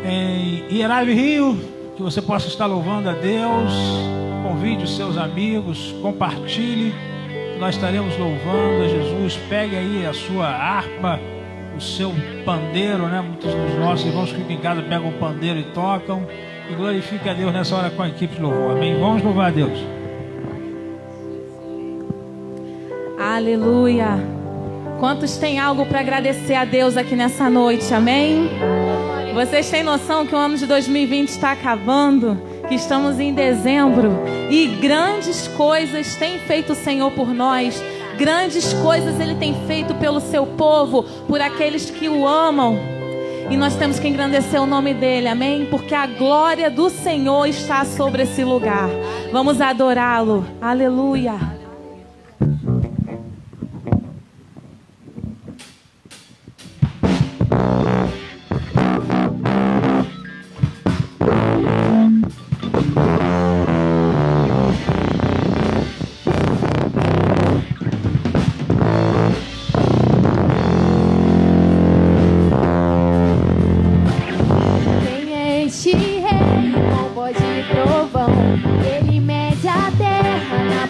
em Irabe Rio, que você possa estar louvando a Deus. Convide os seus amigos, compartilhe. Nós estaremos louvando a Jesus. Pegue aí a sua harpa, o seu pandeiro, né? Muitos dos nossos irmãos que ficam em casa pegam o pandeiro e tocam. E glorifique a Deus nessa hora com a equipe de louvor. Amém? Vamos louvar a Deus. Aleluia. Quantos têm algo para agradecer a Deus aqui nessa noite? Amém? Vocês têm noção que o ano de 2020 está acabando? Que estamos em dezembro e grandes coisas tem feito o Senhor por nós. Grandes coisas Ele tem feito pelo seu povo, por aqueles que o amam. E nós temos que engrandecer o nome dEle, amém? Porque a glória do Senhor está sobre esse lugar. Vamos adorá-lo. Aleluia.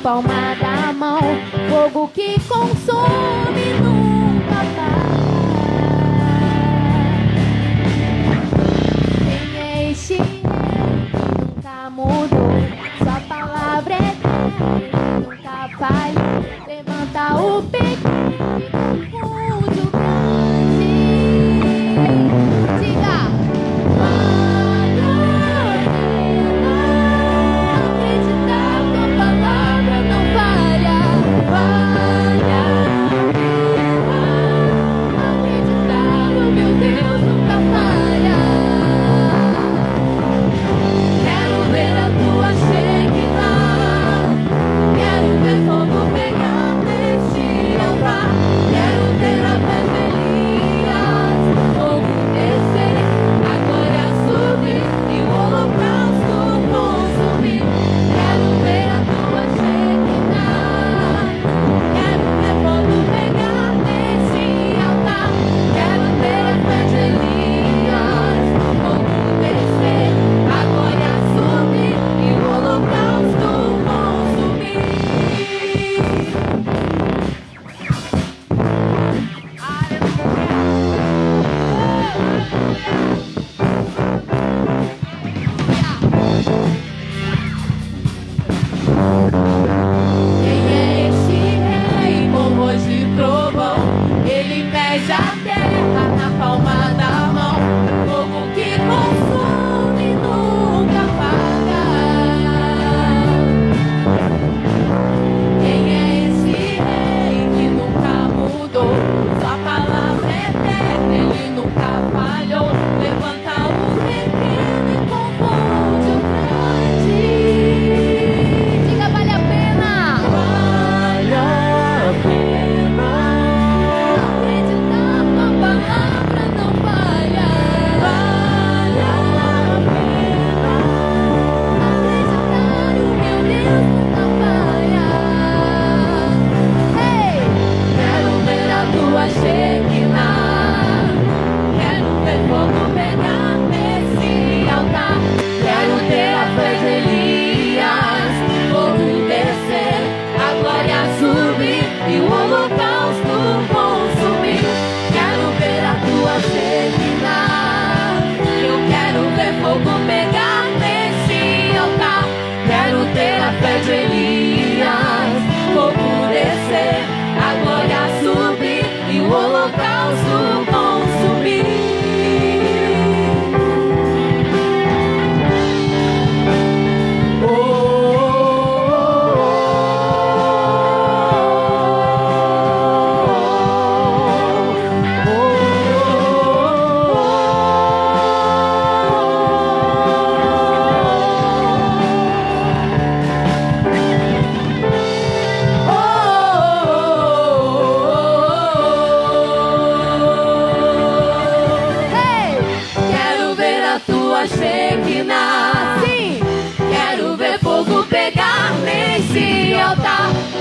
Palma da mão, fogo que consome nunca para. Quem é este rei que nunca mudou? Sua palavra é eterna, nunca falhou. Levanta o pequeno e confunde o grande. Diga.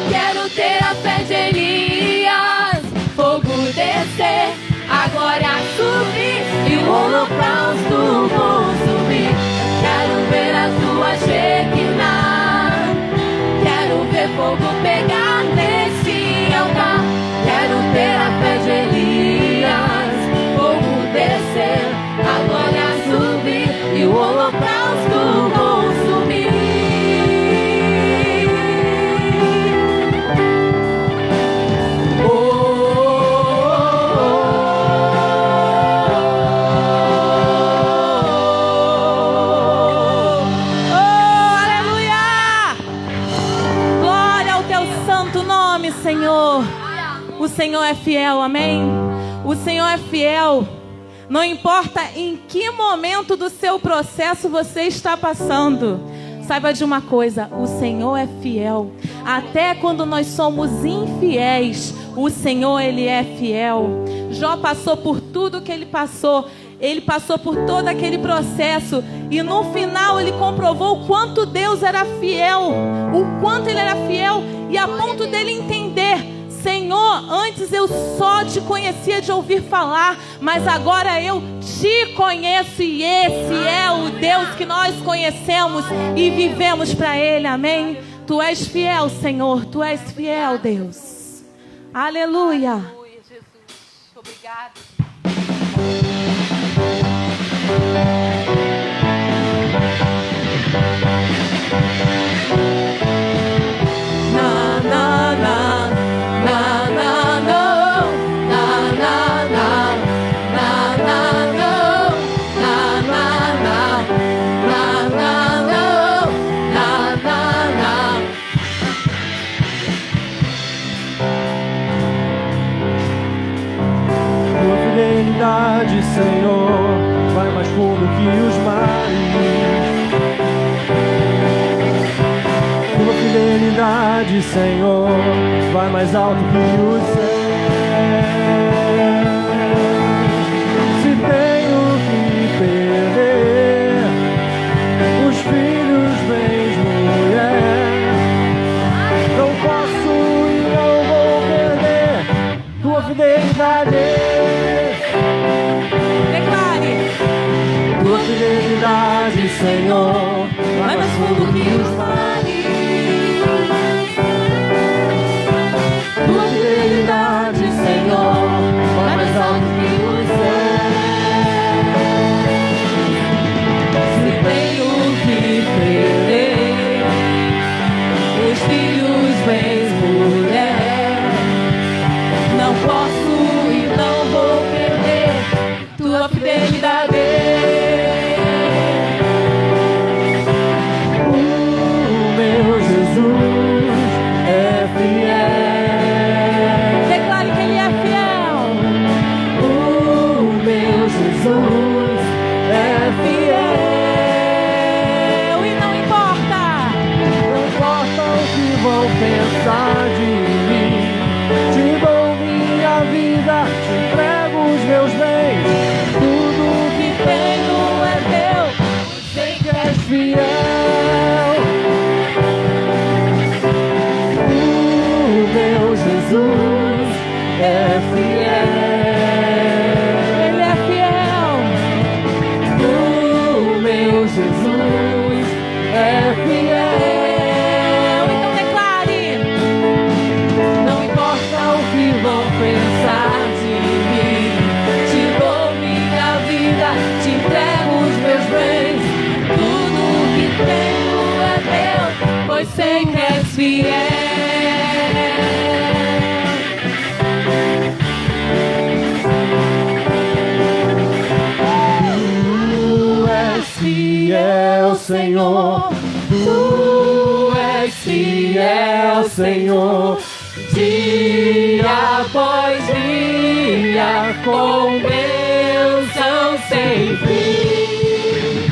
Quero ter a fé de Elias, fogo descer, a glória subir e o holocausto Senhor é fiel, amém? O Senhor é fiel. Não importa em que momento do seu processo você está passando. Saiba de uma coisa, o Senhor é fiel. Até quando nós somos infiéis, o Senhor, Ele é fiel. Jó passou por tudo que ele passou. Ele passou por todo aquele processo. E no final ele comprovou o quanto Deus era fiel. O quanto Ele era fiel. E a ponto dele entender: Senhor, antes eu só te conhecia de ouvir falar, mas agora eu te conheço, e esse é o Deus que nós conhecemos e vivemos para Ele, amém? Tu és fiel, Senhor, Tu és fiel, Deus. Aleluia. Aleluia, Jesus. Obrigado. Na, na, na. Na, na, no. Na, na, na. Na, na, no. Na, na, na. Na, na, no. Na, na, na. Tua fidelidade, Senhor, vai mais fundo que os mares. Tua fidelidade, Senhor, vai mais alto que os céus. Se tenho que perder os filhos, bens, mulher, não posso e não vou perder tua fidelidade. Declare. Tua fidelidade, Senhor, Vai mais fundo que os mares. tua fidelidade, Senhor, vai mais alto que os céus. Se tenho que perder os filhos, bens, mulher, não posso e não vou perder tua fidelidade. O meu Jesus é fiel. Declare que Ele é fiel. O meu Jesus é fiel. E não importa. Não importa o que vão pensar de mim, te dou minha vida, te entrego os meus bens. Tudo que tenho é teu, sei que és fiel. O meu Jesus é fiel. Ele é fiel. O meu Jesus é fiel. Então declare. Não importa o que vão pensar de mim, te dou minha vida, te entrego os meus bens. Tudo que tenho é teu, pois sei que és fiel. Tu és fiel, Senhor. Tu és fiel, Senhor. Dia após dia, com bênção sem fim.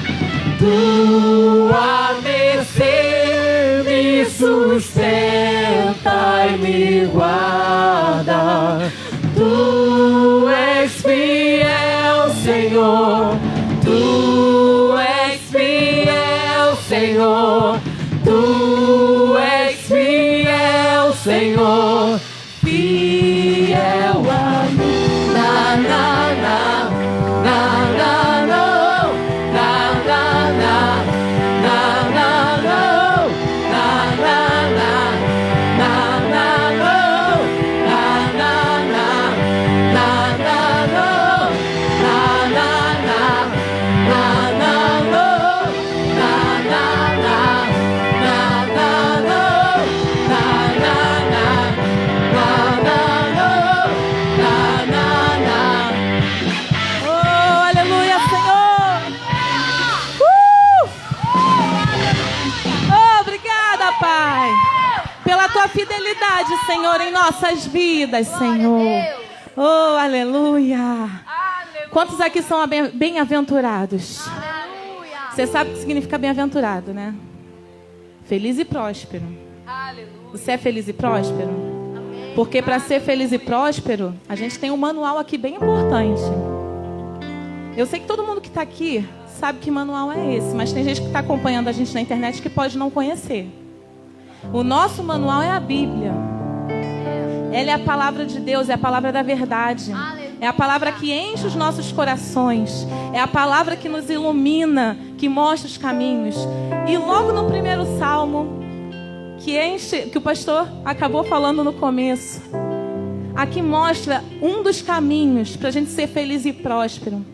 Tua mercê me sustenta e me guarda. Tu és fiel, Senhor. Tu és fiel, Senhor. Tu és fiel, Senhor. Fiel a mim. Na, na, na. Na, na, no. Na, na, na. Na, na, no. Na, na, na. Na, na, no. Na, na, na. Na, na, no. Na, na, na. Na, na, no. Na, na, na. Senhor, em nossas vidas, Senhor. Oh, aleluia. Quantos aqui são bem-aventurados? Você sabe o que significa bem-aventurado, né? Feliz e próspero. Você é feliz e próspero? Porque para ser feliz e próspero, a gente tem um manual aqui bem importante. Eu sei que todo mundo que está aqui sabe que manual é esse, mas tem gente que está acompanhando a gente na internet que pode não conhecer. O nosso manual é a Bíblia. Ela é a palavra de Deus, é a palavra da verdade. É a palavra que enche os nossos corações. É a palavra que nos ilumina, que mostra os caminhos. E logo no primeiro salmo, que o pastor acabou falando no começo, aqui mostra um dos caminhos para a gente ser feliz e próspero.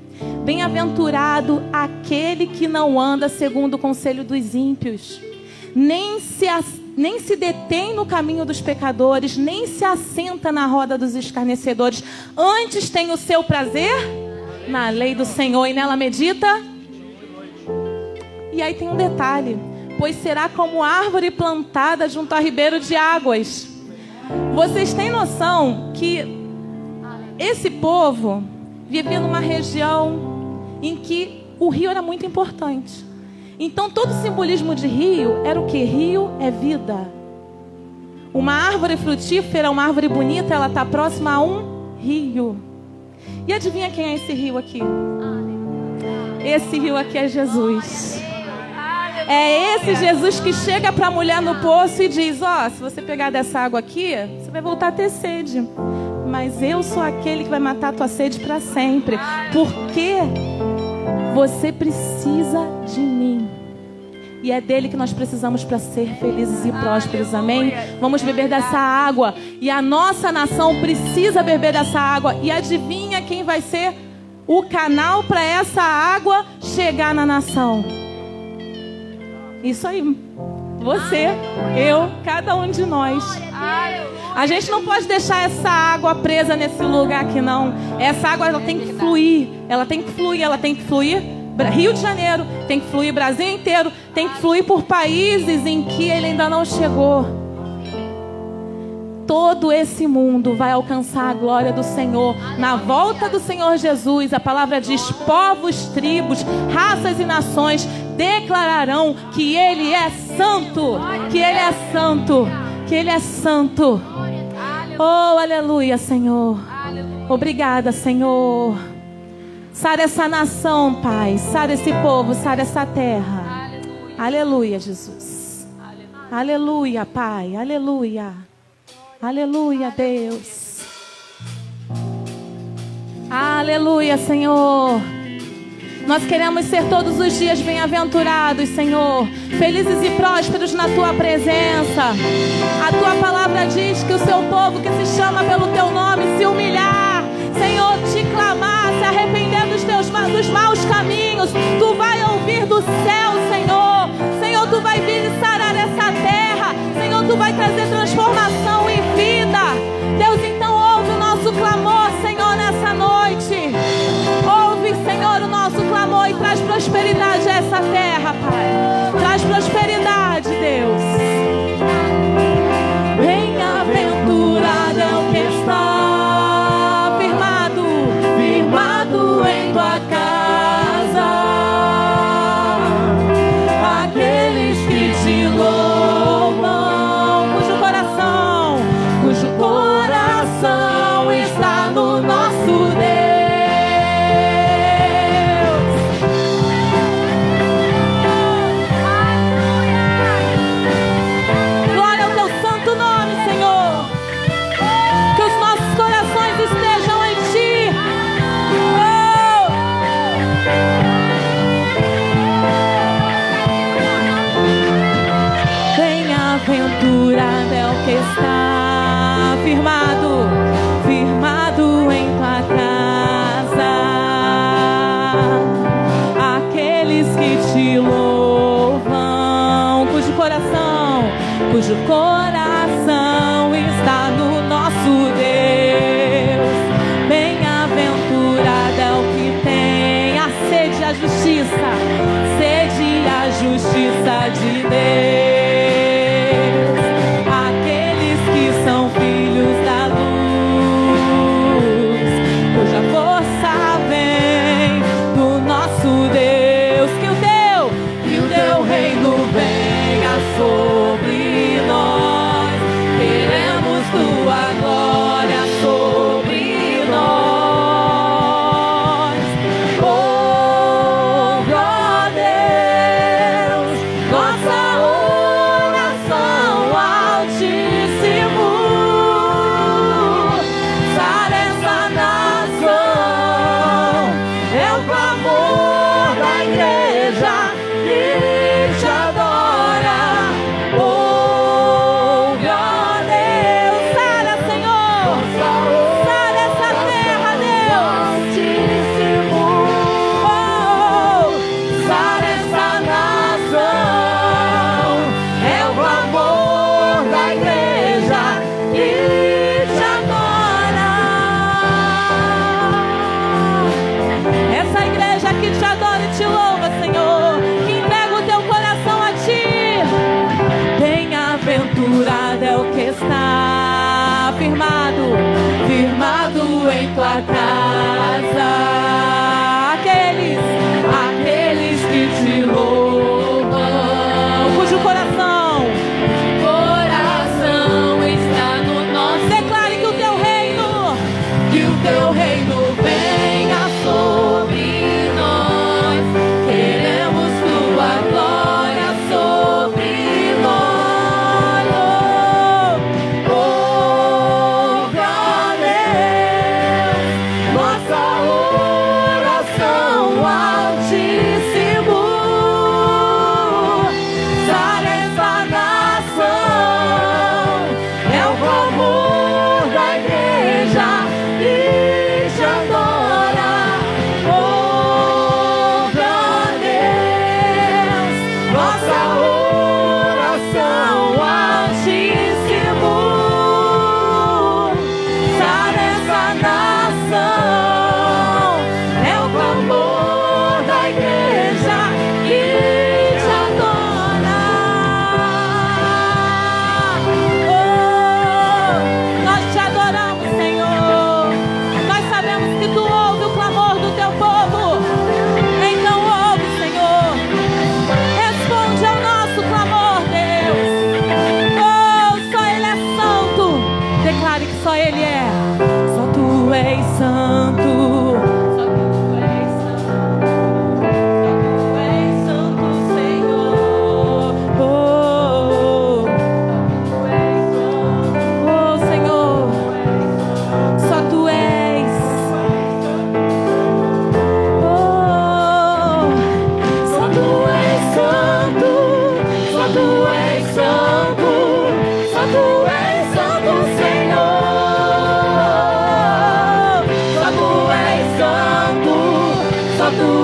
Bem-aventurado aquele que não anda segundo o conselho dos ímpios, nem se detém no caminho dos pecadores, nem se assenta na roda dos escarnecedores. Antes tem o seu prazer na lei do Senhor e nela medita. E aí tem um detalhe: pois será como árvore plantada junto a ribeiro de águas. Vocês têm noção que esse povo vivia numa região em que o rio era muito importante. Então todo o simbolismo de rio era o que? Rio é vida. Uma árvore frutífera, uma árvore bonita, ela está próxima a um rio. E adivinha quem é esse rio aqui? Esse rio aqui é Jesus. É esse Jesus que chega para a mulher no poço e diz: ó, se você pegar dessa água aqui, você vai voltar a ter sede. Mas eu sou aquele que vai matar a tua sede para sempre. Porque você precisa de mim. E é dele que nós precisamos para ser felizes e prósperos, amém? Vamos beber dessa água. E a nossa nação precisa beber dessa água. E adivinha quem vai ser o canal para essa água chegar na nação? Isso aí. Você, eu, cada um de nós. A gente não pode deixar essa água presa nesse lugar aqui, não. Essa água ela tem que fluir. Ela tem que fluir, ela tem que fluir. Rio de Janeiro, tem que fluir Brasil inteiro, tem que fluir por países em que ele ainda não chegou. Todo esse mundo vai alcançar a glória do Senhor. Na volta do Senhor Jesus, a palavra diz: povos, tribos, raças e nações declararão que Ele é santo, que Ele é santo, que Ele é santo. Oh, aleluia, Senhor. Obrigada, Senhor. Sara essa nação, Pai. Sara esse povo, sara essa terra. Aleluia, Jesus. Aleluia, Pai. Aleluia. Aleluia, Deus. Aleluia, Senhor. Nós queremos ser todos os dias bem-aventurados, Senhor, felizes e prósperos na Tua presença. A Tua palavra diz que o Seu povo que se chama pelo Teu nome se humilhar, Senhor, te clamar, se arrepender dos maus caminhos, Tu vai ouvir do céu, Senhor. Senhor, Tu vai vir e sarar essa terra. Senhor, Tu vai trazer transformação em vida. Deus, então ouve o nosso clamor, Senhor, nessa noite. Ouve, Senhor, o nosso clamor e traz prosperidade a essa terra, Pai. Traz prosperidade, Deus. Bem-aventurado é o que está firmado em tua casa. Aqueles que te louvam, cujo coração está no nosso Deus. Bem-aventurado é o que está firmado em tua casa. Aqueles que te louvam, cujo coração está no nosso Deus. Bem-aventurado é o que tem a sede e a justiça, sede e a justiça de Deus. Aqueles que são filhos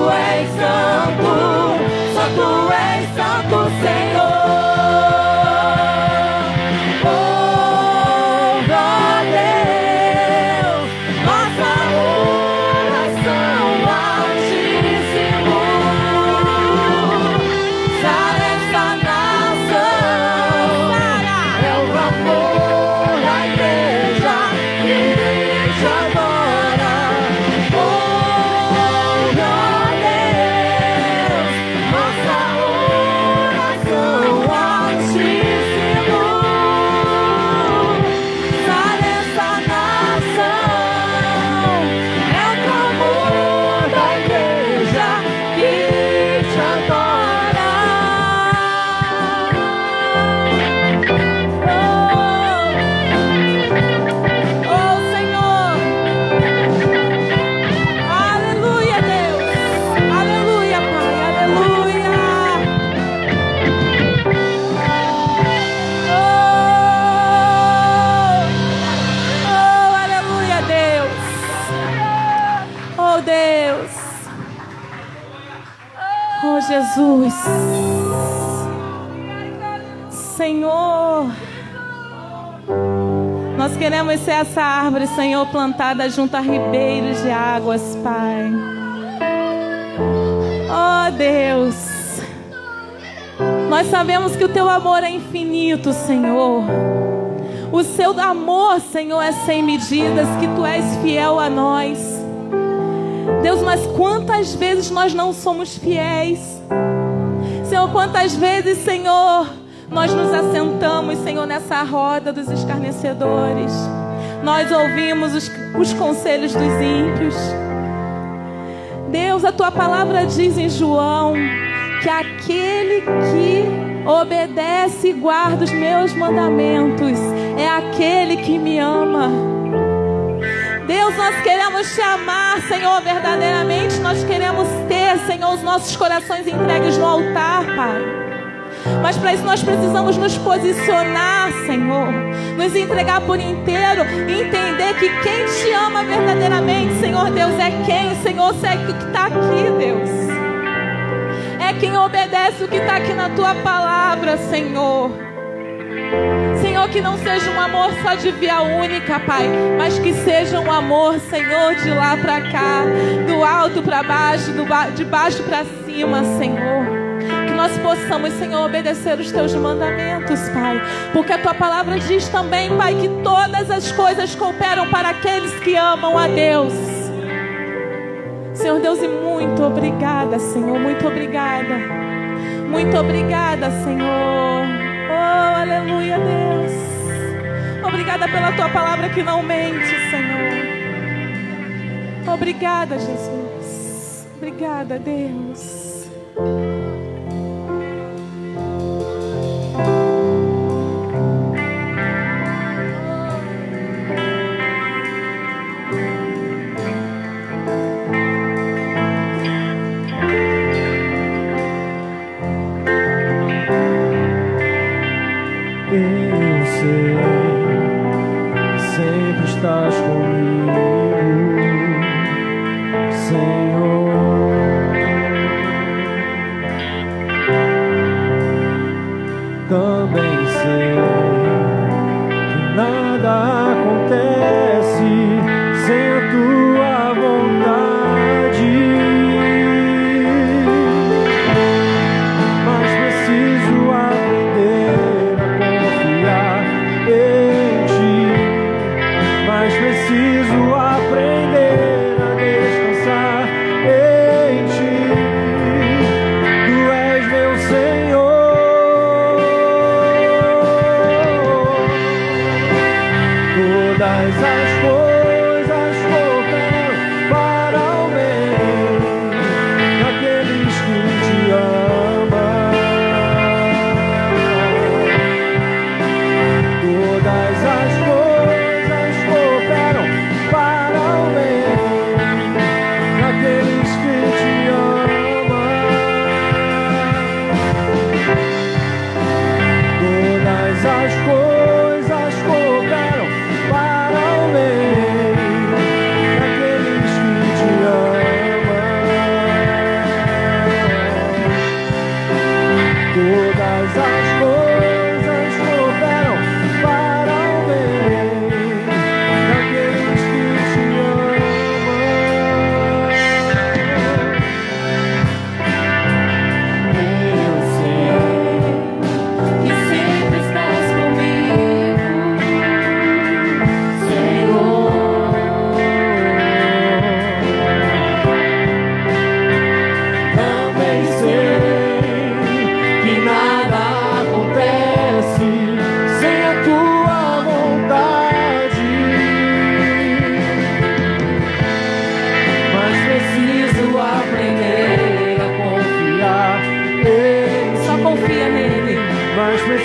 és santo, só tu és santo, Senhor. Jesus, Senhor, nós queremos ser essa árvore, Senhor, plantada junto a ribeiros de águas, Pai. Oh Deus, nós sabemos que o Teu amor é infinito, Senhor. O Seu amor, Senhor, é sem medidas, que Tu és fiel a nós. Deus, mas quantas vezes nós não somos fiéis? Senhor, quantas vezes, Senhor, nós nos assentamos, Senhor, nessa roda dos escarnecedores. Nós ouvimos os conselhos dos ímpios. Deus, a Tua palavra diz em João que aquele que obedece e guarda os meus mandamentos é aquele que me ama. Deus, nós queremos Te amar, Senhor, verdadeiramente. Nós queremos ter, Senhor, os nossos corações entregues no altar, Pai. Mas para isso nós precisamos nos posicionar, Senhor, nos entregar por inteiro e entender que quem Te ama verdadeiramente, Senhor Deus, é quem, Senhor, segue o que está aqui, Deus. É quem obedece o que está aqui na Tua palavra, Senhor. Senhor, que não seja um amor só de via única, Pai, mas que seja um amor, Senhor, de lá para cá, do alto para baixo, de baixo para cima, Senhor. Que nós possamos, Senhor, obedecer os Teus mandamentos, Pai, porque a Tua palavra diz também, Pai, que todas as coisas cooperam para aqueles que amam a Deus. Senhor Deus, e muito obrigada, Senhor, muito obrigada. Muito obrigada, Senhor. Oh, aleluia, Deus. Obrigada pela Tua palavra que não mente, Senhor. Obrigada, Jesus. Obrigada, Deus. Eu sei, sempre estás comigo, Senhor.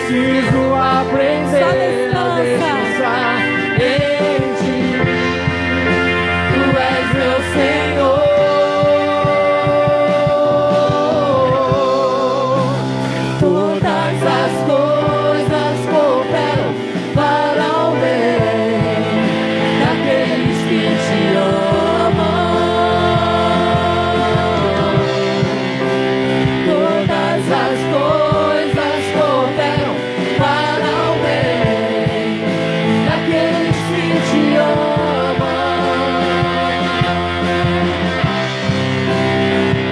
preciso aprender Só a descansa. descansar em ti. Tu és meu Senhor. Todas as coisas cooperam para o bem daqueles que te amam. Todas as coisas cooperam para o bem daqueles que te amam.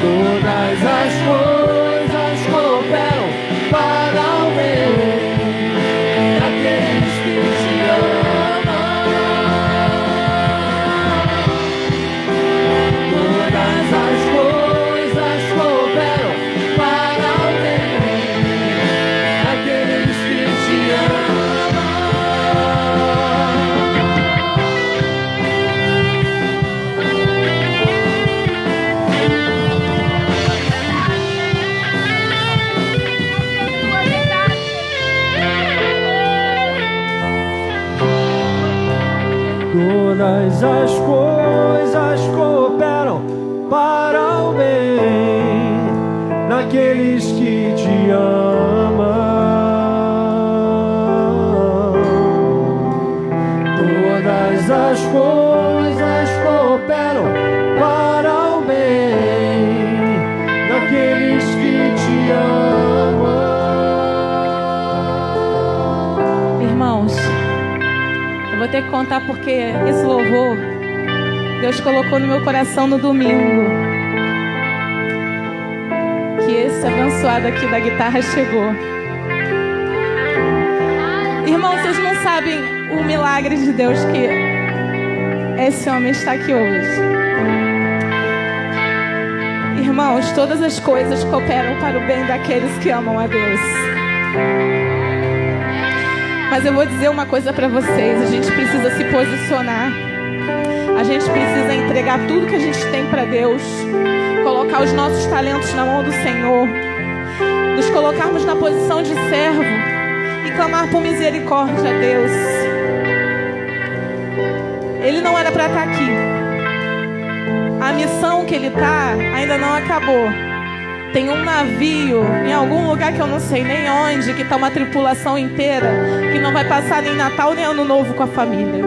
Todas as coisas cooperam para o bem daqueles que te amam. Todas as coisas cooperam para o bem daqueles que te amam. Todas as coisas cooperam para o bem daqueles que te amam. Todas as coisas cooperam para o bem daqueles que te amam. Irmãos, eu vou ter que contar porque esse louvor Deus colocou no meu coração no domingo. Que esse abençoado aqui da guitarra chegou. Irmãos, vocês não sabem o milagre de Deus que esse homem está aqui hoje. Irmãos, todas as coisas cooperam para o bem daqueles que amam a Deus. Mas eu vou dizer uma coisa para vocês. A gente precisa se posicionar. A gente precisa entregar tudo que a gente tem para Deus. Colocar os nossos talentos na mão do Senhor. Nos colocarmos na posição de servo e clamar por misericórdia a Deus. Ele não era para estar aqui. A missão que ele está ainda não acabou. Tem um navio em algum lugar que eu não sei nem onde, que está uma tripulação inteira, que não vai passar nem Natal nem Ano Novo com a família.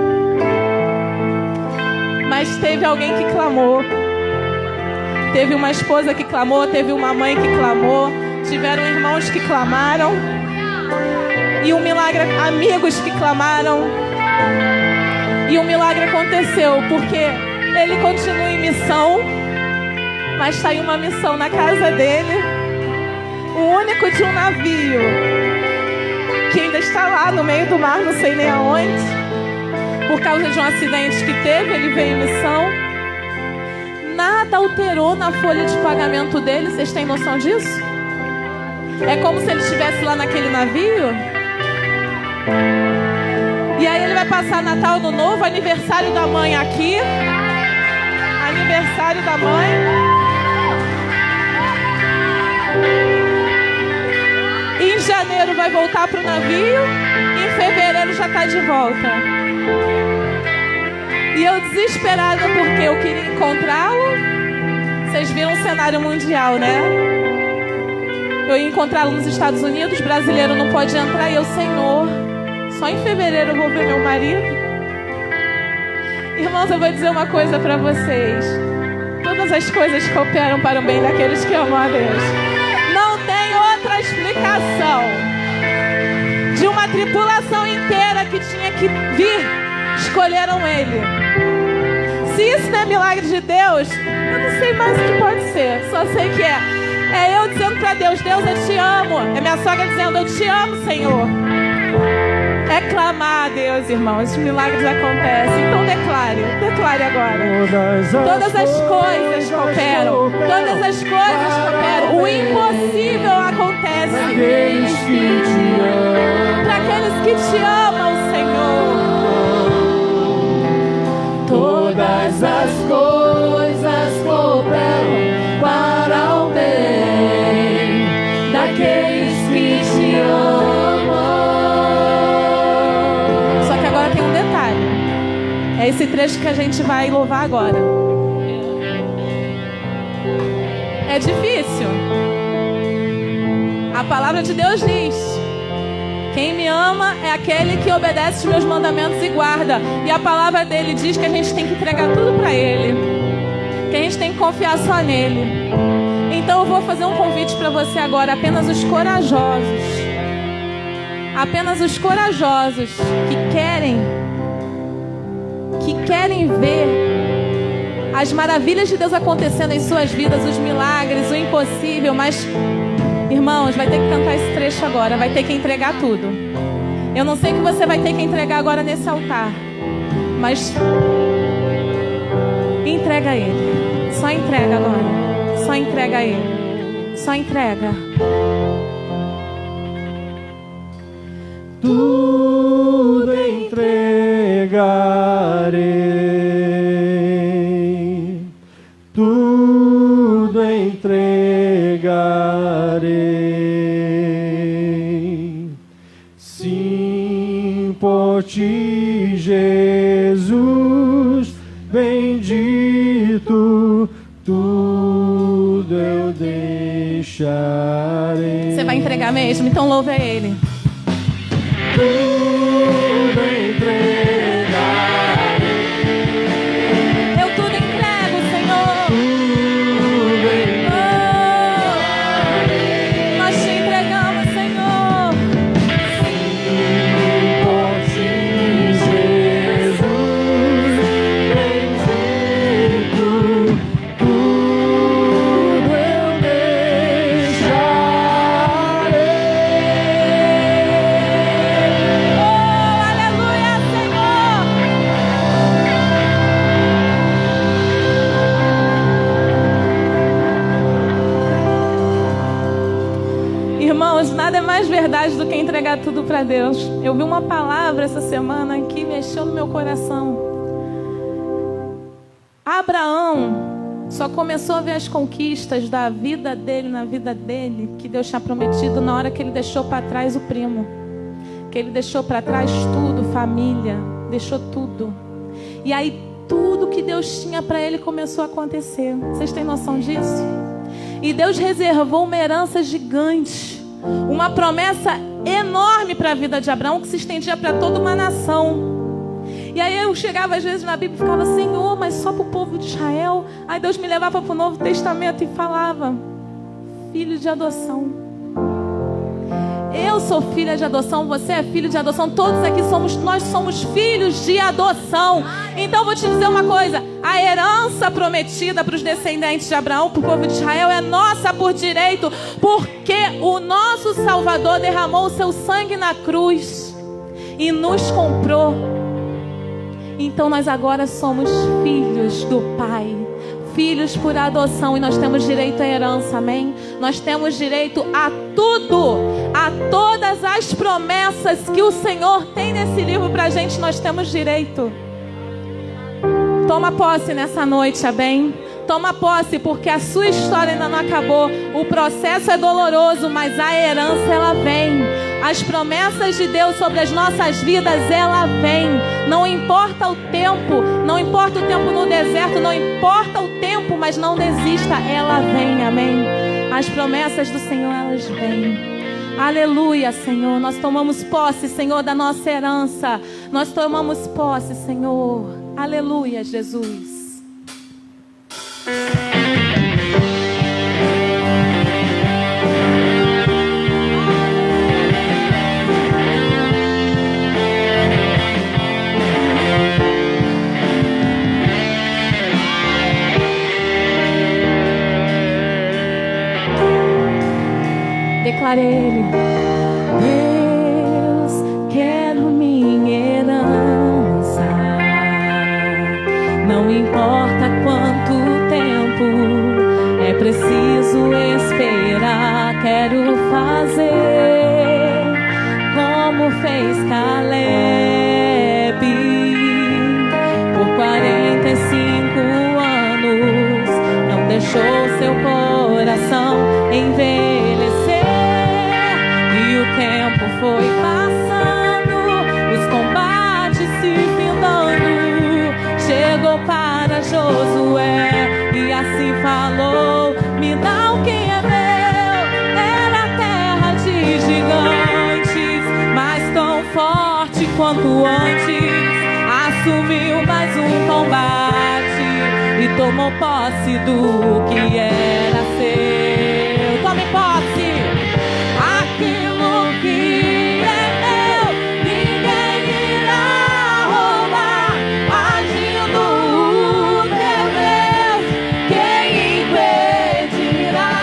Mas teve alguém que clamou. Teve uma esposa que clamou, teve uma mãe que clamou, tiveram irmãos que clamaram. E um milagre, amigos que clamaram. E um milagre aconteceu, porque ele continua em missão. Mas está em uma missão na casa dele. O único de um navio que ainda está lá no meio do mar, não sei nem aonde. Por causa de um acidente que teve, ele veio em missão. Nada alterou na folha de pagamento dele. Vocês têm noção disso? É como se ele estivesse lá naquele navio. E aí ele vai passar Natal, Ano Novo, aniversário da mãe aqui. Aniversário da mãe. Em janeiro vai voltar para o navio. Em fevereiro já está de volta. E eu desesperada porque eu queria encontrá-lo. Vocês viram o cenário mundial, né? Eu ia encontrá-lo nos Estados Unidos. Brasileiro não pode entrar. E eu, Senhor, só em fevereiro eu vou ver meu marido. Irmãos, eu vou dizer uma coisa para vocês. Todas as coisas cooperam para o bem daqueles que amam a Deus. Não tem outra explicação. De uma tripulação inteira que tinha que vir, escolheram ele. Se isso não é milagre de Deus, eu não sei mais o que pode ser. Só sei que é eu dizendo para Deus, Deus, eu te amo. É minha sogra dizendo, eu te amo, Senhor. É clamar a Deus, irmãos. Os milagres acontecem. Então declare agora. Todas as coisas cooperam. Todas as coisas cooperam. O impossível acontece. Para aqueles que te amam, Senhor. Todas as coisas cooperam para o bem daqueles que te amam. É esse trecho que a gente vai louvar agora. É difícil. A palavra de Deus diz: quem me ama é aquele que obedece os meus mandamentos e guarda. E a palavra dele diz que a gente tem que entregar tudo para ele, que a gente tem que confiar só nele. Então eu vou fazer um convite para você agora. Apenas os corajosos que querem ver as maravilhas de Deus acontecendo em suas vidas, os milagres, o impossível. Mas, irmãos, vai ter que cantar esse trecho agora, vai ter que entregar tudo. Eu não sei o que você vai ter que entregar agora nesse altar, mas entrega a Ele. Só entrega agora. Só entrega a Ele. Só entrega. Tudo entregarei, tudo entregarei. Sim, por ti, Jesus, bendito, tudo eu deixarei. Você vai entregar mesmo? Então louve a Ele. Tudo entregarei. Eu tudo entrego, Senhor. Tudo entregarei. Nós te entregamos, Senhor. Por ti, Jesus, bendito, tudo eu deixarei. Aleluia, Senhor. Irmãos, nada é mais verdade do que entregar tudo para Deus. Eu vi uma palavra essa semana que mexeu no meu coração. Abraão só começou a ver as conquistas da vida dele, na vida dele, que Deus tinha prometido, na hora que ele deixou para trás o primo. Que ele deixou para trás tudo, família, deixou tudo. E aí tudo que Deus tinha para ele começou a acontecer. Vocês têm noção disso? E Deus reservou uma herança gigante, uma promessa enorme para a vida de Abraão, que se estendia para toda uma nação. E aí eu chegava às vezes na Bíblia e ficava: Senhor, mas só para o povo de Israel? Aí Deus me levava para o Novo Testamento e falava: filho de adoção. Eu sou filha de adoção, você é filho de adoção, todos aqui nós somos filhos de adoção. Então vou te dizer uma coisa: a herança prometida para os descendentes de Abraão, para o povo de Israel, é nossa por direito, porque o nosso Salvador derramou o seu sangue na cruz e nos comprou. Então nós agora somos filhos do Pai, filhos por adoção, e nós temos direito à herança, amém? Nós temos direito a tudo, a todas as promessas que o Senhor tem nesse livro pra gente, nós temos direito. Toma posse nessa noite, amém? Toma posse, porque a sua história ainda não acabou. O processo é doloroso, mas a herança, ela vem. As promessas de Deus sobre as nossas vidas, ela vem. Não importa o tempo, não importa o tempo no deserto, não importa o tempo, mas não desista, ela vem, amém? As promessas do Senhor, elas vêm. Aleluia, Senhor. Nós tomamos posse, Senhor, da nossa herança. Nós tomamos posse, Senhor. Aleluia, Jesus. Declare Ele: Deus, quero minha herança. Não importa quanto tempo é preciso esperar, quero fazer como fez Caleb. Por 45 anos não deixou seu coração envelhecer. O tempo foi passando, os combates se findando, tomou posse do que era seu. Tome posse. Aquilo que é meu, ninguém irá roubar. Agindo o teu Deus, quem impedirá?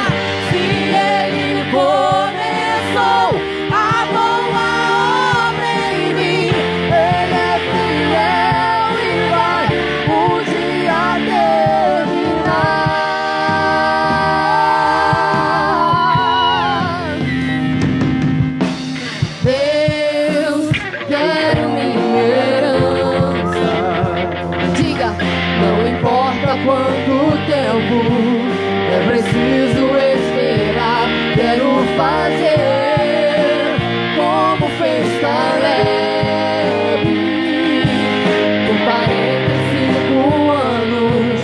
Se Ele começou a boa obra em mim, Ele é fiel e vai um dia terminar. Deus, quero minha herança. Diga, não importa quanto tempo é preciso esperar. Quero fazer como fez Caleb. Por 45 anos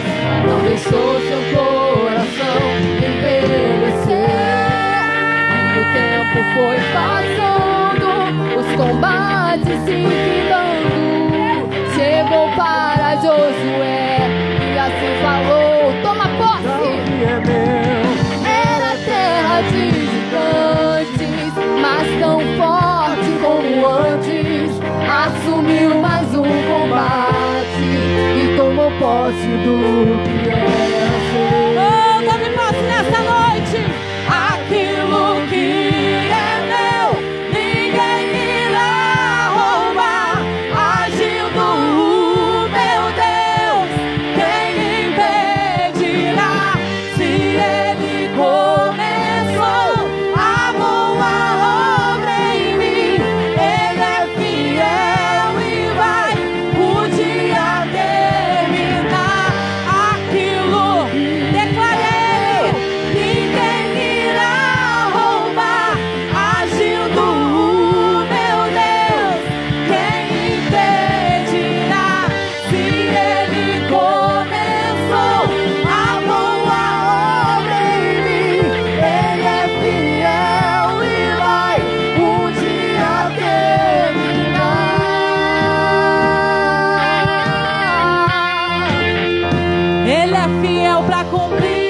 não deixou seu coração envelhecer. E o tempo foi passando, os combates se findando. Chegou para Josué e assim falou: toma posse. Era terra de gigantes, mas tão forte como antes. Assumiu mais um combate e tomou posse do que era seu. oh, tome posse nessa noite. Aquilo que é meu, ninguém irá roubar. Agindo o meu Deus, quem impedirá? Se Ele começou a boa obra em mim, Ele é fiel e vai um dia terminar. Aquilo declarei, ninguém irá roubar. Agindo o meu Deus, quem impedirá? Se Ele começou a boa obra em mim, Ele é fiel e vai um dia terminar. Ele é fiel para cumprir.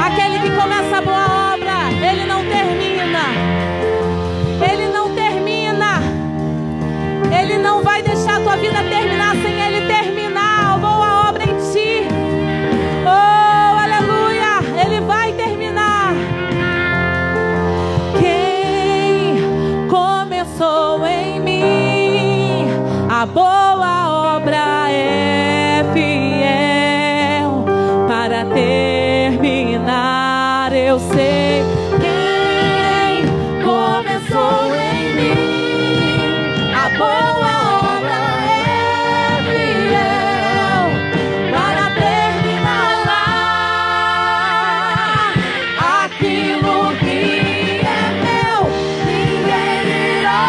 Aquele que começa a boa obra, Ele não termina. Ele não termina. Ele não vai deixar a tua vida terminar sem Ele terminar a boa obra em ti. Oh, aleluia! Ele vai terminar. Quem começou em mim a boa obra é fiel para terminar. Eu sei quem começou em mim a boa obra é fiel para terminar. Aquilo que é meu, ninguém irá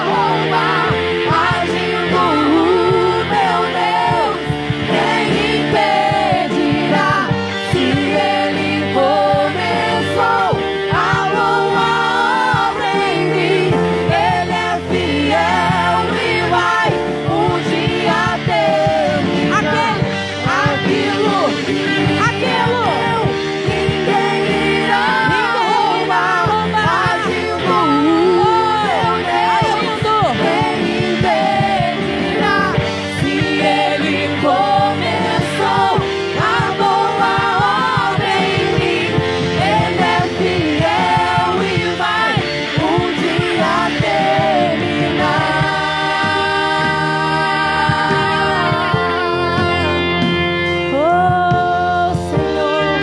roubar. Agindo o meu Deus, quem impedirá? Se Ele começou a boa obra em mim, Ele é fiel e vai um dia terminar. Aquilo, ninguém irá roubar. Agindo o meu Deus, quem impedirá? Se Ele começou a boa obra em mim, Ele é fiel e vai um dia terminar. Oh, Senhor,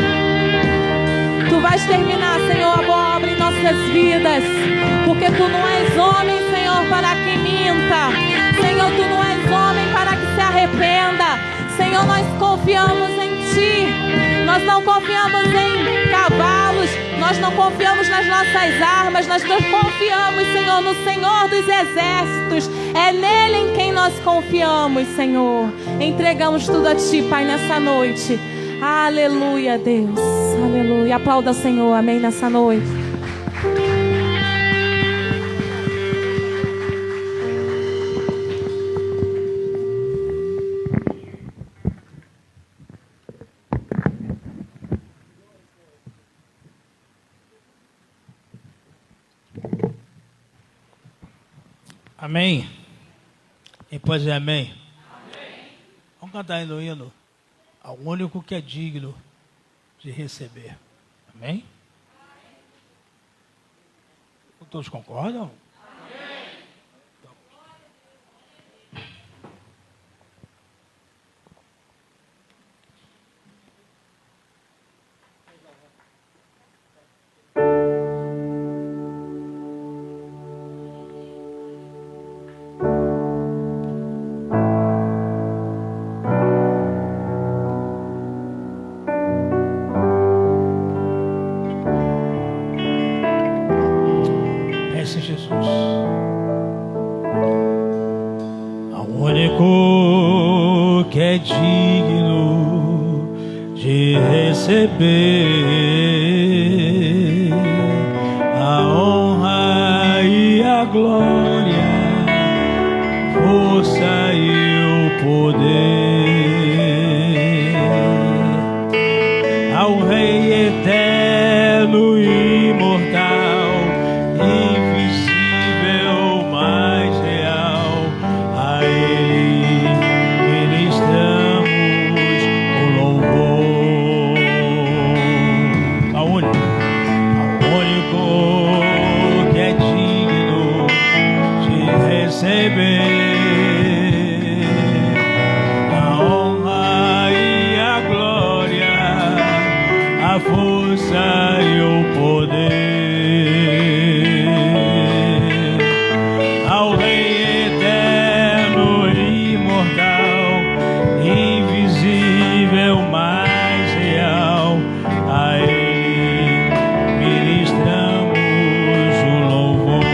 Tu vais terminar, Senhor, a boa obra em nossas vidas, porque Tu não és homem, Senhor, para que minta. Senhor, Tu não és homem para que se arrependa. Senhor, nós confiamos em Ti. Nós não confiamos em cavalos, nós não confiamos nas nossas armas, nós não confiamos, Senhor, no Senhor dos Exércitos. É nele em quem nós confiamos, Senhor. Entregamos tudo a Ti, Pai, nessa noite. Aleluia, Deus. Aleluia. Aplauda o Senhor, amém, nessa noite. Amém? E pode dizer amém? Amém. Vamos cantar ainda o hino ao único que é digno de receber. Amém? Todos concordam? Jesus, ao único que é digno de receber a honra e a glória, força e o poder, ao Rei eterno e imortal, a honra e a glória, a força e o poder, ao Rei eterno e imortal, invisível, mais real, a Ele ministramos o louvor.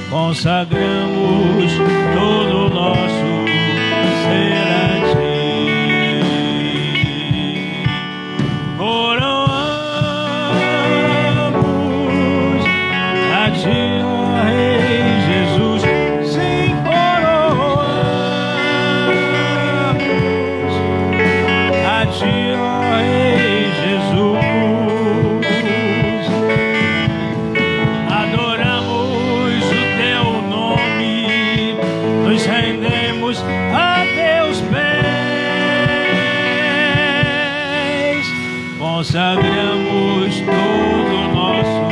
Consagramos todo o nosso ser a Ti. Coroamos a Ti, ó Rei Jesus. Sim, coroamos a Ti, ó Rei Jesus. Nos rendemos a Teus pés, consagramos todo o nosso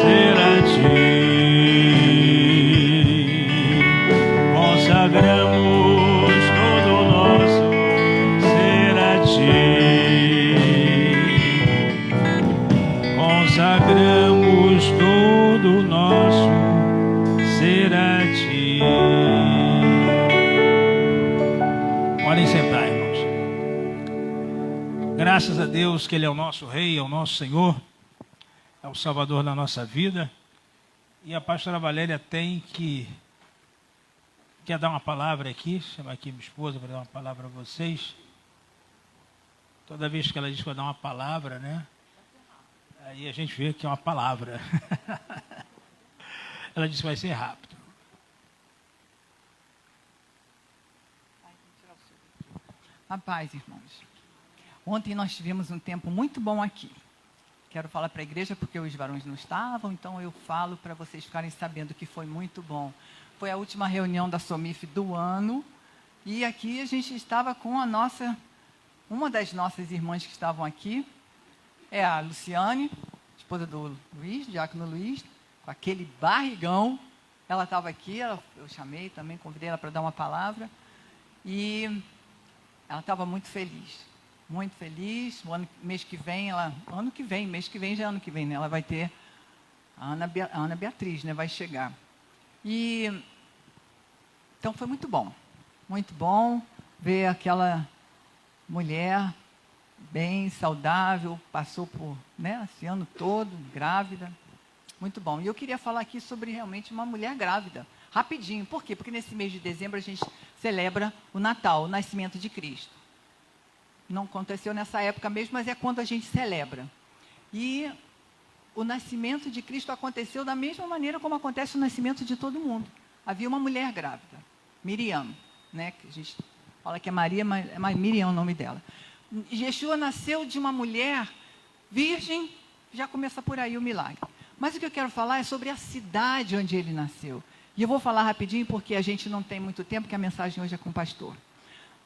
ser a Ti, consagramos todo o nosso ser a Ti, consagramos todo o nosso ser a Ti. Podem sentar, irmãos. Graças a Deus que Ele é o nosso Rei, é o nosso Senhor, é o Salvador da nossa vida. E a pastora Valéria quer dar uma palavra aqui, chama aqui minha esposa para dar uma palavra a vocês. Toda vez que ela diz que vai dar uma palavra, né? Aí a gente vê que é uma palavra. Ela disse que vai ser rápido. A paz, irmãos. Ontem nós tivemos um tempo muito bom aqui. Quero falar para a igreja porque os varões não estavam, então eu falo para vocês ficarem sabendo que foi muito bom. Foi a última reunião da SOMIF do ano e aqui a gente estava com uma das nossas irmãs que estavam aqui, é a Luciane, esposa do Luiz, diácono Luiz, com aquele barrigão. Ela estava aqui, eu chamei também, convidei ela para dar uma palavra e ela estava muito feliz, muito feliz. Mês que vem já é ano que vem, né? Ela vai ter a Ana Beatriz, né? Vai chegar. E então foi muito bom ver aquela mulher bem saudável, passou por, né, esse ano todo grávida. Muito bom. E eu queria falar aqui sobre realmente uma mulher grávida. Rapidinho. Por quê? Porque nesse mês de dezembro a gente celebra o Natal, o nascimento de Cristo. Não aconteceu nessa época mesmo, mas é quando a gente celebra. E o nascimento de Cristo aconteceu da mesma maneira como acontece o nascimento de todo mundo. Havia uma mulher grávida, Miriam, né? Que a gente fala que é Maria, mas é Miriam o nome dela. Yeshua nasceu de uma mulher virgem, já começa por aí o milagre. Mas o que eu quero falar é sobre a cidade onde ele nasceu. E eu vou falar rapidinho porque a gente não tem muito tempo, que a mensagem hoje é com o pastor.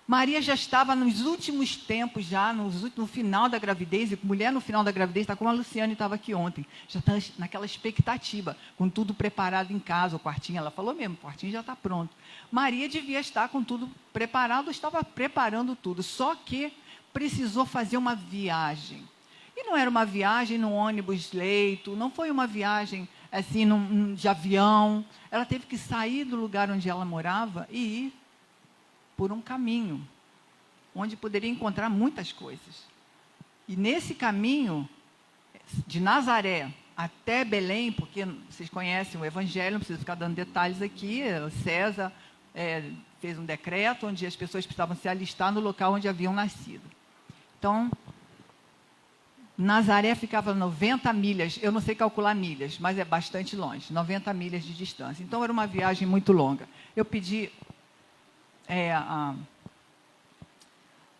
Maria já estava nos últimos tempos, já no final da gravidez, e mulher no final da gravidez, está como a Luciane estava aqui ontem, já está naquela expectativa, com tudo preparado em casa, o quartinho, ela falou mesmo, o quartinho já está pronto. Maria devia estar com tudo preparado, estava preparando tudo, só que precisou fazer uma viagem. E não era uma viagem no ônibus leito, não foi uma viagem assim de avião, ela teve que sair do lugar onde ela morava e ir por um caminho, onde poderia encontrar muitas coisas. E nesse caminho, de Nazaré até Belém, porque vocês conhecem o Evangelho, não preciso ficar dando detalhes aqui, César fez um decreto onde as pessoas precisavam se alistar no local onde haviam nascido. Então, Nazaré ficava 90 milhas, eu não sei calcular milhas, mas é bastante longe, 90 milhas de distância. Então, era uma viagem muito longa. Eu pedi...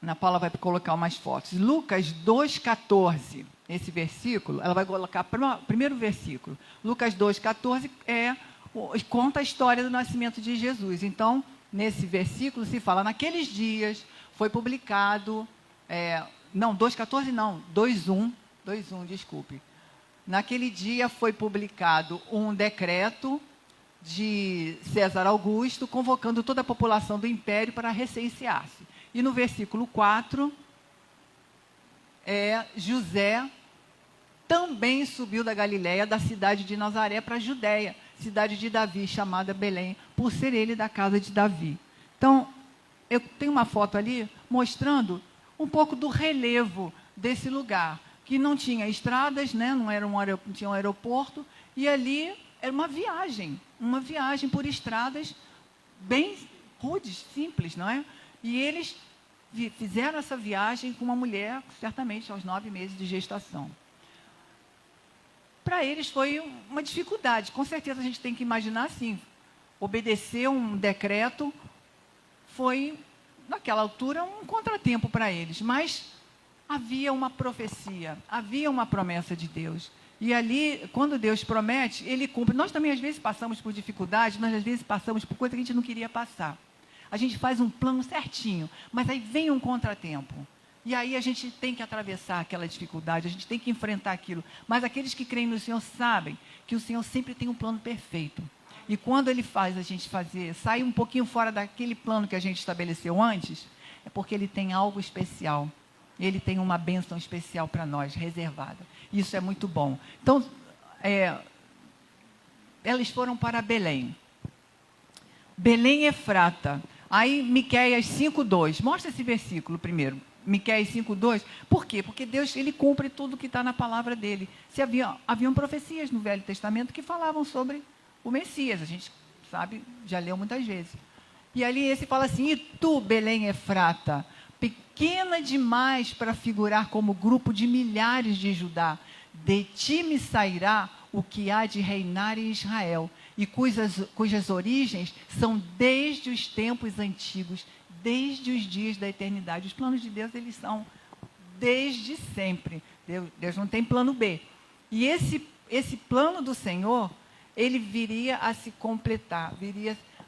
Ana Paula vai colocar umas fotos. Lucas 2,14, esse versículo, ela vai colocar o primeiro versículo. Lucas 2,14 conta a história do nascimento de Jesus. Então, nesse versículo se fala, naqueles dias foi publicado, 2,14 não, 2,1, desculpe. Naquele dia foi publicado um decreto de César Augusto, convocando toda a população do império para recensear-se. E no versículo 4, José também subiu da Galiléia, da cidade de Nazaré, para a Judéia, cidade de Davi, chamada Belém, por ser ele da casa de Davi. Então, eu tenho uma foto ali mostrando um pouco do relevo desse lugar, que não tinha estradas, né? Não tinha um aeroporto, e ali era uma viagem por estradas bem rudes, simples, não é? E eles fizeram essa viagem com uma mulher, certamente aos 9 meses de gestação. Para eles foi uma dificuldade, com certeza a gente tem que imaginar assim, obedecer um decreto foi, naquela altura, um contratempo para eles, mas havia uma profecia, havia uma promessa de Deus. E ali, quando Deus promete, Ele cumpre. Nós também, às vezes, passamos por dificuldades, nós, às vezes, passamos por coisa que a gente não queria passar. A gente faz um plano certinho, mas aí vem um contratempo. E aí a gente tem que atravessar aquela dificuldade, a gente tem que enfrentar aquilo. Mas aqueles que creem no Senhor sabem que o Senhor sempre tem um plano perfeito. E quando Ele faz a gente sair um pouquinho fora daquele plano que a gente estabeleceu antes, é porque Ele tem algo especial. Ele tem uma bênção especial para nós, reservada. Isso é muito bom. Então, elas foram para Belém. Belém Efrata. Aí, Miqueias 5,2. Mostra esse versículo primeiro. Miqueias 5,2. Por quê? Porque Deus, Ele cumpre tudo que está na palavra dEle. Haviam profecias no Velho Testamento que falavam sobre o Messias. A gente sabe, já leu muitas vezes. E ali esse fala assim, e tu, Belém Efrata, pequena demais para figurar como grupo de milhares de Judá, de ti me sairá o que há de reinar em Israel, e cujas origens são desde os tempos antigos, desde os dias da eternidade. Os planos de Deus, eles são desde sempre. Deus não tem plano B. E esse plano do Senhor, ele viria a se completar.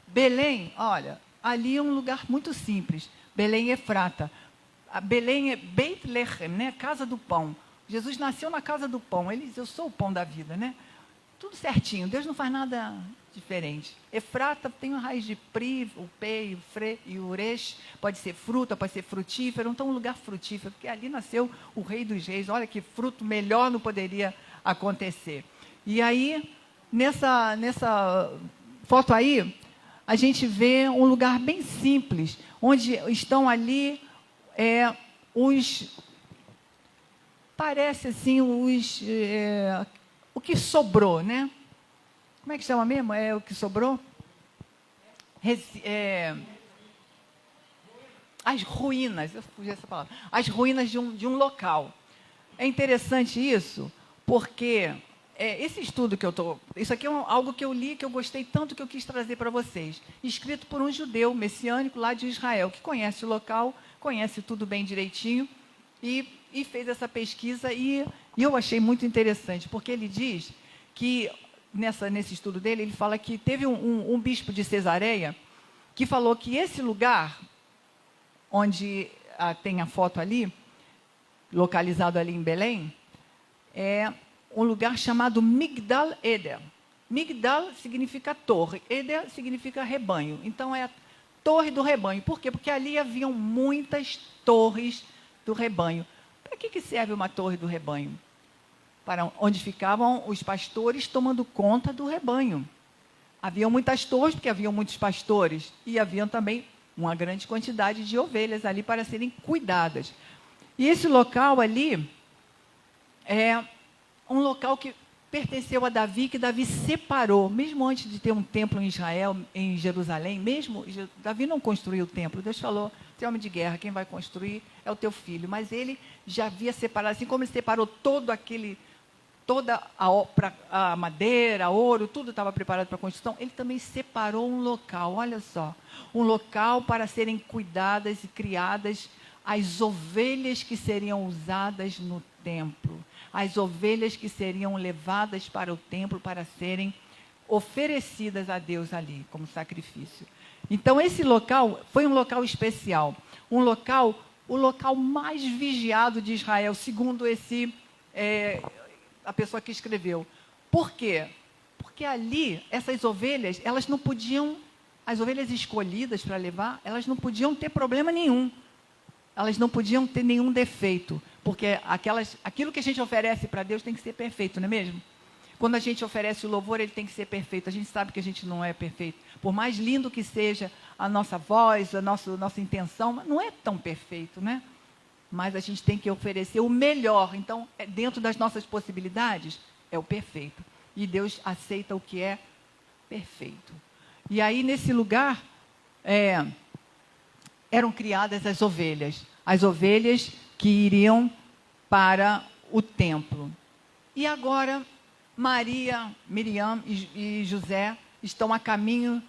Belém, olha, ali é um lugar muito simples. Belém Efrata. Belém é Beit Lehem, né? Casa do pão. Jesus nasceu na casa do pão. Ele diz, eu sou o pão da vida, né? Tudo certinho. Deus não faz nada diferente. Efrata tem uma raiz de pri, o pei, o fre e o uresh. Pode ser fruta, pode ser frutífero. Então, um lugar frutífero, porque ali nasceu o Rei dos Reis. Olha que fruto melhor não poderia acontecer. E aí, nessa foto aí, a gente vê um lugar bem simples, onde estão ali parece assim, o o que sobrou, né? Como é que chama mesmo? É o que sobrou? As ruínas, eu fugi essa palavra. As ruínas de um local. É interessante isso, porque esse estudo que eu estou... Isso aqui é algo que eu li, que eu gostei tanto, que eu quis trazer para vocês. Escrito por um judeu messiânico lá de Israel, que conhece o local, conhece tudo bem direitinho, e fez essa pesquisa, e eu achei muito interessante, porque ele diz que, nesse estudo dele, ele fala que teve um bispo de Cesareia que falou que esse lugar, onde tem a foto ali, localizado ali em Belém, é um lugar chamado Migdal Eder. Migdal significa torre, Eder significa rebanho. Então, é a torre do rebanho. Por quê? Porque ali haviam muitas torres do rebanho. Para que serve uma torre do rebanho? Para onde ficavam os pastores tomando conta do rebanho. Haviam muitas torres, porque haviam muitos pastores, e haviam também uma grande quantidade de ovelhas ali para serem cuidadas. E esse local ali é um local que pertenceu a Davi, que Davi separou, mesmo antes de ter um templo em Israel, em Jerusalém, mesmo Davi não construiu o templo. Deus falou: você é homem de guerra, quem vai construir é o teu filho. Mas ele já havia separado, assim como ele separou toda a madeira, ouro, tudo estava preparado para a construção, ele também separou um local, olha só, um local para serem cuidadas e criadas as ovelhas que seriam usadas no templo, as ovelhas que seriam levadas para o templo para serem oferecidas a Deus ali, como sacrifício. Então, esse local foi um local especial, o local mais vigiado de Israel, segundo a pessoa que escreveu. Por quê? Porque ali, essas ovelhas, elas não podiam, as ovelhas escolhidas para levar, elas não podiam ter problema nenhum. Elas não podiam ter nenhum defeito, porque aquilo que a gente oferece para Deus tem que ser perfeito, não é mesmo? Quando a gente oferece o louvor, ele tem que ser perfeito. A gente sabe que a gente não é perfeito. Por mais lindo que seja a nossa voz, a nossa intenção, não é tão perfeito, né? Mas a gente tem que oferecer o melhor. Então, dentro das nossas possibilidades, é o perfeito. E Deus aceita o que é perfeito. E aí, nesse lugar, eram criadas as ovelhas que iriam para o templo. E agora, Maria, Miriam e José estão a caminho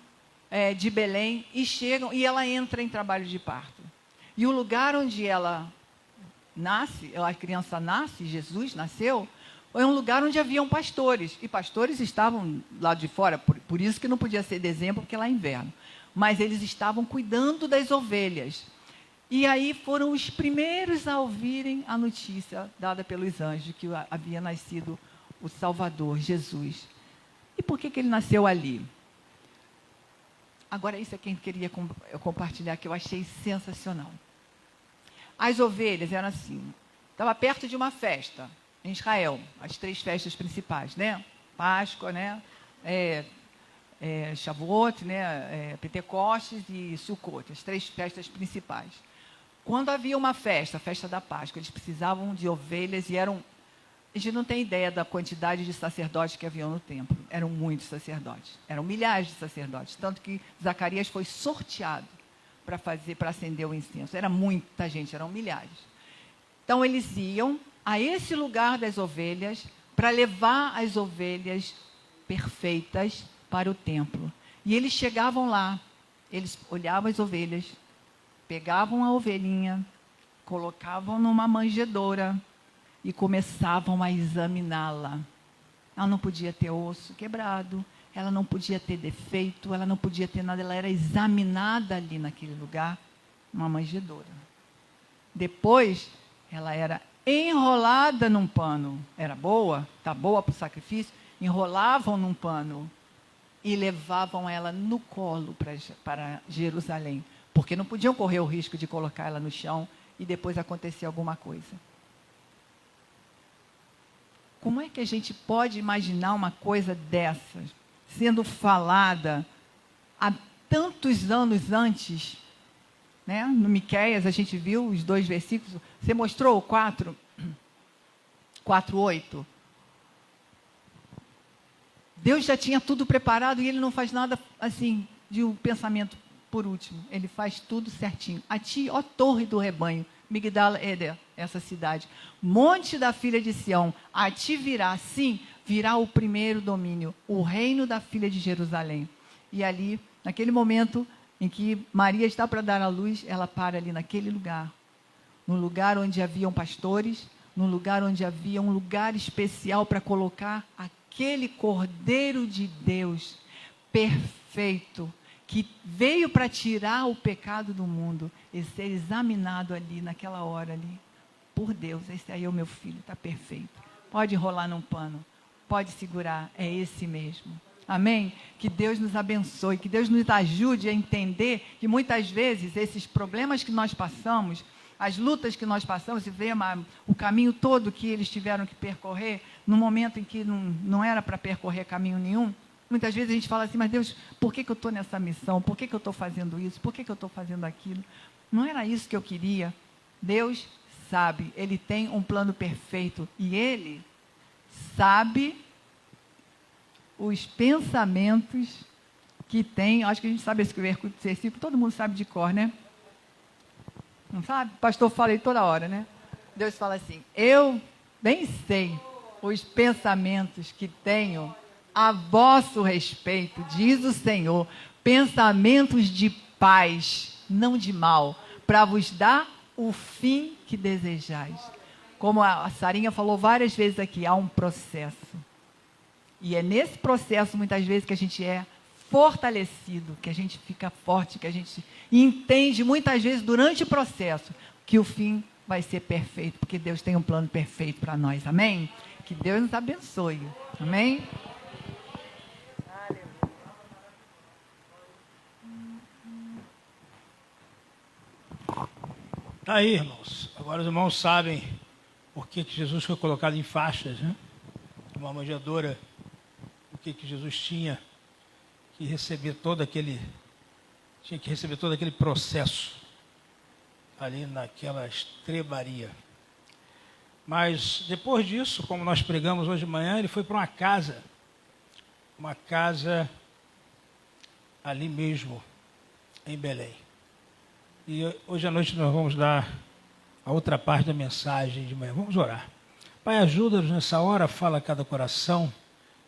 de Belém e chegam, e ela entra em trabalho de parto. E o lugar onde ela nasce, a criança nasce, Jesus nasceu, é um lugar onde haviam pastores, e pastores estavam lá de fora, por isso que não podia ser dezembro, porque lá é inverno, mas eles estavam cuidando das ovelhas. E aí foram os primeiros a ouvirem a notícia dada pelos anjos, que havia nascido o Salvador, Jesus. E por que ele nasceu ali? Agora, isso é quem queria compartilhar, que eu achei sensacional. As ovelhas eram assim, estava perto de uma festa em Israel, as 3 festas principais, né? Páscoa, né? Shavuot, né? Pentecostes e Sukkot, as 3 festas principais. Quando havia uma festa, a festa da Páscoa, eles precisavam de ovelhas e eram... A gente não tem ideia da quantidade de sacerdotes que haviam no templo. Eram muitos sacerdotes, eram milhares de sacerdotes, tanto que Zacarias foi sorteado para acender o incenso. Era muita gente, eram milhares. Então, eles iam a esse lugar das ovelhas para levar as ovelhas perfeitas para o templo. E eles chegavam lá, eles olhavam as ovelhas, pegavam a ovelhinha, colocavam numa manjedoura e começavam a examiná-la. Ela não podia ter osso quebrado, ela não podia ter defeito, ela não podia ter nada, ela era examinada ali naquele lugar, numa manjedoura. Depois, ela era enrolada num pano. Era boa? Está boa para o sacrifício? Enrolavam num pano e levavam ela no colo para Jerusalém, porque não podiam correr o risco de colocar ela no chão e depois acontecer alguma coisa. Como é que a gente pode imaginar uma coisa dessas sendo falada há tantos anos antes, né? No Miqueias a gente viu os 2 versículos. Você mostrou o 4:8? Deus já tinha tudo preparado e ele não faz nada assim de um pensamento por último. Ele faz tudo certinho. A ti, ó torre do rebanho, Migdal Eder, essa cidade, monte da filha de Sião, a ti virá, sim, virá o primeiro domínio, o reino da filha de Jerusalém. E ali, naquele momento em que Maria está para dar à luz, ela para ali naquele lugar, no lugar onde haviam pastores, no lugar onde havia um lugar especial para colocar aquele Cordeiro de Deus perfeito, que veio para tirar o pecado do mundo, e ser examinado ali, naquela hora ali, por Deus. Esse aí é o meu filho, está perfeito. Pode enrolar num pano, pode segurar, é esse mesmo. Amém? Que Deus nos abençoe, que Deus nos ajude a entender que muitas vezes esses problemas que nós passamos, as lutas que nós passamos, e ver o caminho todo que eles tiveram que percorrer, no momento em que não era para percorrer caminho nenhum, muitas vezes a gente fala assim, mas Deus, por que eu estou nessa missão? Por que eu estou fazendo isso? Por que eu estou fazendo aquilo? Não era isso que eu queria. Deus sabe, Ele tem um plano perfeito e Ele sabe os pensamentos que tem. Acho que a gente sabe esse versículo, todo mundo sabe de cor, né? Não sabe? O pastor fala aí toda hora, né? Deus fala assim, eu bem sei os pensamentos que tenho a vosso respeito, diz o Senhor, pensamentos de paz, não de mal, para vos dar o fim que desejais. Como a Sarinha falou várias vezes aqui, há um processo. E é nesse processo, muitas vezes, que a gente é fortalecido, que a gente fica forte, que a gente entende, muitas vezes, durante o processo, que o fim vai ser perfeito, porque Deus tem um plano perfeito para nós. Amém? Que Deus nos abençoe. Amém? Tá aí, irmãos. Agora os irmãos sabem por que Jesus foi colocado em faixas, né? Uma manjedoura, por que Jesus tinha que receber todo aquele processo ali naquela estrebaria. Mas depois disso, como nós pregamos hoje de manhã, ele foi para uma casa ali mesmo, em Belém. E hoje à noite nós vamos dar a outra parte da mensagem de manhã. Vamos orar. Pai, ajuda-nos nessa hora, fala a cada coração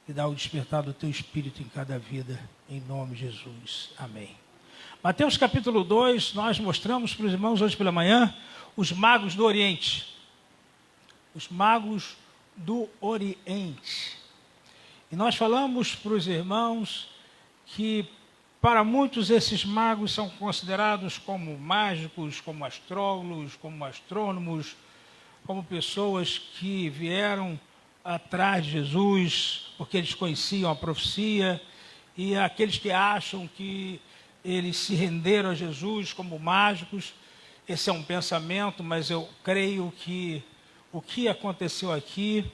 e dá o despertar do teu espírito em cada vida, em nome de Jesus. Amém. Mateus capítulo 2, nós mostramos para os irmãos hoje pela manhã os magos do Oriente. Os magos do Oriente. E nós falamos para os irmãos que para muitos esses magos são considerados como mágicos, como astrólogos, como astrônomos, como pessoas que vieram atrás de Jesus porque eles conheciam a profecia, e aqueles que acham que eles se renderam a Jesus como mágicos. Esse é um pensamento, mas eu creio que o que aconteceu aqui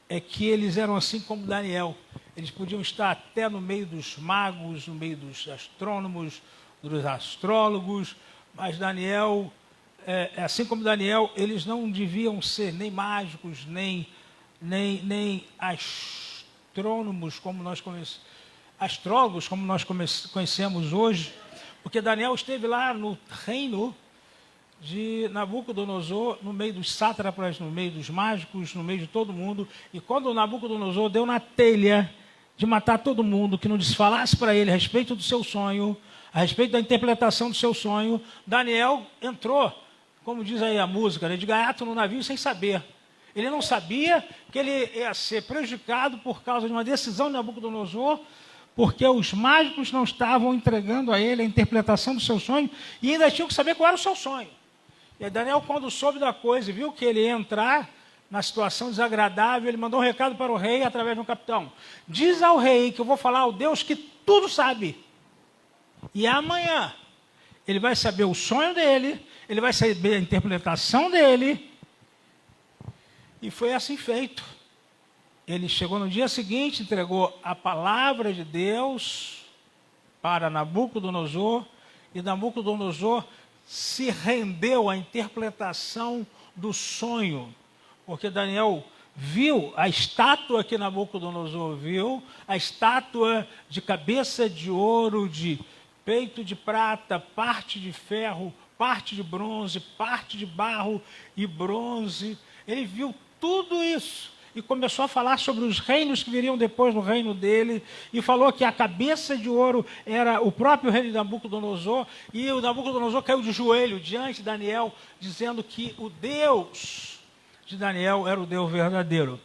é que eles eram assim como Daniel. Eles podiam estar até no meio dos magos, no meio dos astrônomos, dos astrólogos, mas Daniel, assim como Daniel, eles não deviam ser nem mágicos, nem astrônomos, como nós astrólogos, como nós conhecemos hoje, porque Daniel esteve lá no reino de Nabucodonosor, no meio dos sátrapas, no meio dos mágicos, no meio de todo mundo. E quando Nabucodonosor deu na telha de matar todo mundo que não desfalasse para ele a respeito do seu sonho, a respeito da interpretação do seu sonho, Daniel entrou, como diz aí a música, né, de gaiato no navio sem saber. Ele não sabia que ele ia ser prejudicado por causa de uma decisão de Nabucodonosor, porque os mágicos não estavam entregando a ele a interpretação do seu sonho e ainda tinham que saber qual era o seu sonho. E aí Daniel, quando soube da coisa e viu que ele ia entrar na situação desagradável, ele mandou um recado para o rei através de um capitão. Diz ao rei que eu vou falar ao Deus que tudo sabe. E amanhã ele vai saber o sonho dele, ele vai saber a interpretação dele. E foi assim feito. Ele chegou no dia seguinte, entregou a palavra de Deus para Nabucodonosor, e Nabucodonosor se rendeu à interpretação do sonho, porque Daniel viu a estátua que Nabucodonosor viu, a estátua de cabeça de ouro, de peito de prata, parte de ferro, parte de bronze, parte de barro e bronze. Ele viu tudo isso e começou a falar sobre os reinos que viriam depois do reino dele, e falou que a cabeça de ouro era o próprio rei de Nabucodonosor, e o Nabucodonosor caiu de joelho diante de Daniel, dizendo que o Deus de Daniel era o Deus verdadeiro.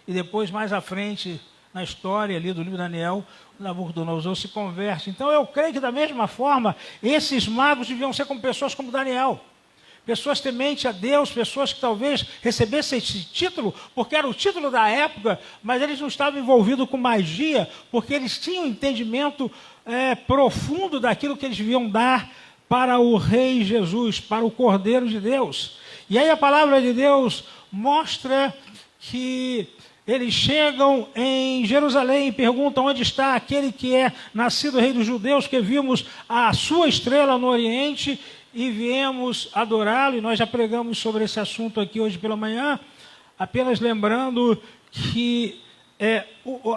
E depois, mais à frente, na história ali do livro de Daniel, o Nabucodonosor se converte. Então eu creio que da mesma forma, esses magos deviam ser como pessoas como Daniel. Pessoas tementes a Deus, pessoas que talvez recebessem esse título, porque era o título da época, mas eles não estavam envolvidos com magia, porque eles tinham um entendimento profundo daquilo que eles deviam dar para o Rei Jesus, para o Cordeiro de Deus. E aí a palavra de Deus mostra que eles chegam em Jerusalém e perguntam onde está aquele que é nascido rei dos judeus, que vimos a sua estrela no Oriente e viemos adorá-lo. E nós já pregamos sobre esse assunto aqui hoje pela manhã, apenas lembrando que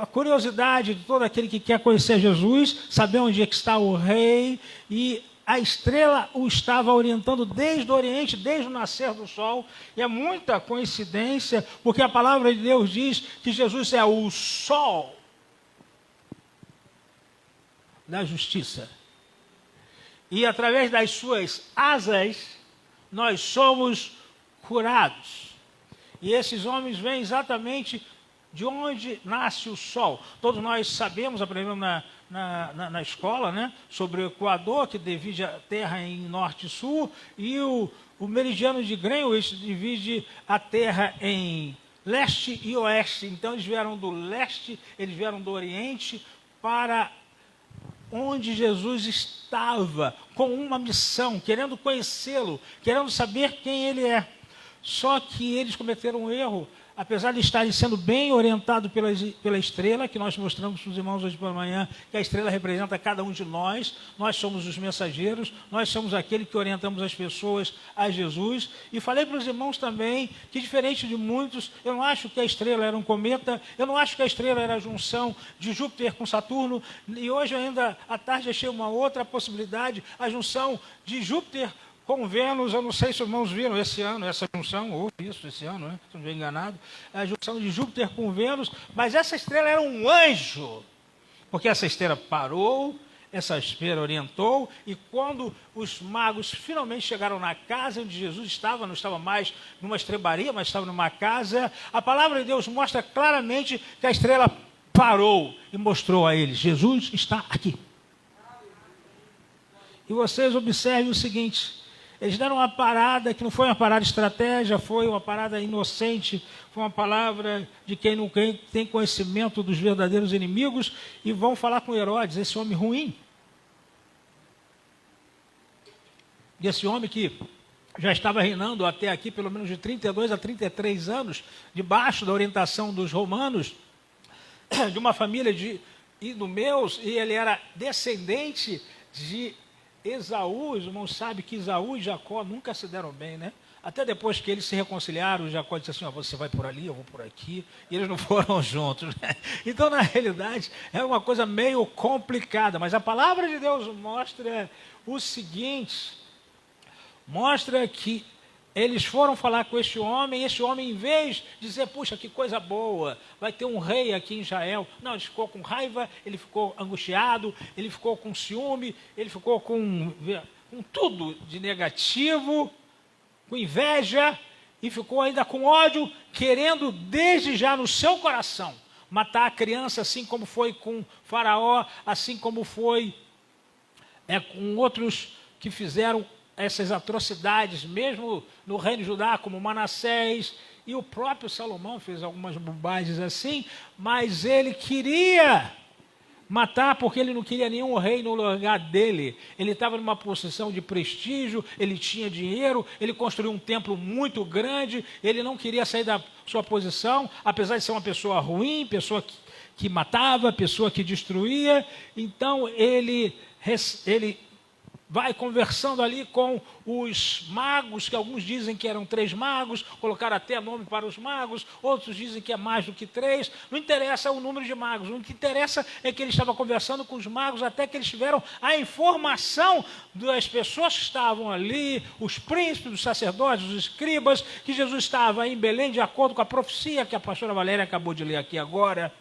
a curiosidade de todo aquele que quer conhecer Jesus, saber onde é que está o rei, e a estrela o estava orientando desde o Oriente, desde o nascer do sol. E é muita coincidência, porque a palavra de Deus diz que Jesus é o sol da justiça. E através das suas asas, nós somos curados. E esses homens vêm exatamente de onde nasce o sol. Todos nós sabemos, aprendemos na escola, né, sobre o Equador, que divide a Terra em norte e sul, e o meridiano de Greenwich divide a Terra em leste e oeste. Então eles vieram do leste, eles vieram do Oriente para onde Jesus estava, com uma missão, querendo conhecê-lo, querendo saber quem ele é. Só que eles cometeram um erro, apesar de estarem sendo bem orientados pela estrela, que nós mostramos para os irmãos hoje pela manhã, que a estrela representa cada um de nós somos os mensageiros, nós somos aqueles que orientamos as pessoas a Jesus. E falei para os irmãos também que, diferente de muitos, eu não acho que a estrela era um cometa, eu não acho que a estrela era a junção de Júpiter com Saturno, e hoje ainda à tarde achei uma outra possibilidade, a junção de Júpiter com Vênus. Eu não sei se os irmãos viram esse ano essa junção, ou isso esse ano, né? Se não estiver enganado, a junção de Júpiter com Vênus, mas essa estrela era um anjo, porque essa estrela parou, essa estrela orientou, e quando os magos finalmente chegaram na casa onde Jesus estava, não estava mais numa estrebaria, mas estava numa casa, a palavra de Deus mostra claramente que a estrela parou e mostrou a eles: Jesus está aqui. E vocês observem o seguinte: eles deram uma parada que não foi uma parada de estratégia, foi uma parada inocente, foi uma palavra de quem não tem conhecimento dos verdadeiros inimigos, e vão falar com Herodes, esse homem ruim. E esse homem que já estava reinando até aqui pelo menos de 32 a 33 anos, debaixo da orientação dos romanos, de uma família de idumeus, e ele era descendente de Esaú. Os irmãos sabem que Esaú e Jacó nunca se deram bem, né? Até depois que eles se reconciliaram, Jacó disse assim: você vai por ali, eu vou por aqui, e eles não foram juntos, né? Então, na realidade, é uma coisa meio complicada, mas a palavra de Deus mostra o seguinte, mostra que eles foram falar com este homem, e este homem, em vez de dizer: puxa, que coisa boa, vai ter um rei aqui em Israel. Não, ele ficou com raiva, ele ficou angustiado, ele ficou com ciúme, ele ficou com tudo de negativo, com inveja, e ficou ainda com ódio, querendo desde já no seu coração matar a criança, assim como foi com Faraó, assim como foi com outros que fizeram essas atrocidades, mesmo no reino de Judá, como Manassés, e o próprio Salomão fez algumas bobagens assim, mas ele queria matar porque ele não queria nenhum rei no lugar dele. Ele estava numa posição de prestígio, ele tinha dinheiro, ele construiu um templo muito grande, ele não queria sair da sua posição, apesar de ser uma pessoa ruim, pessoa que matava, pessoa que destruía. Então ele vai conversando ali com os magos, que alguns dizem que eram 3 magos, colocaram até nome para os magos, outros dizem que é mais do que 3, não interessa o número de magos, o que interessa é que ele estava conversando com os magos até que eles tiveram a informação das pessoas que estavam ali, os príncipes, os sacerdotes, os escribas, que Jesus estava em Belém de acordo com a profecia que a pastora Valéria acabou de ler aqui agora.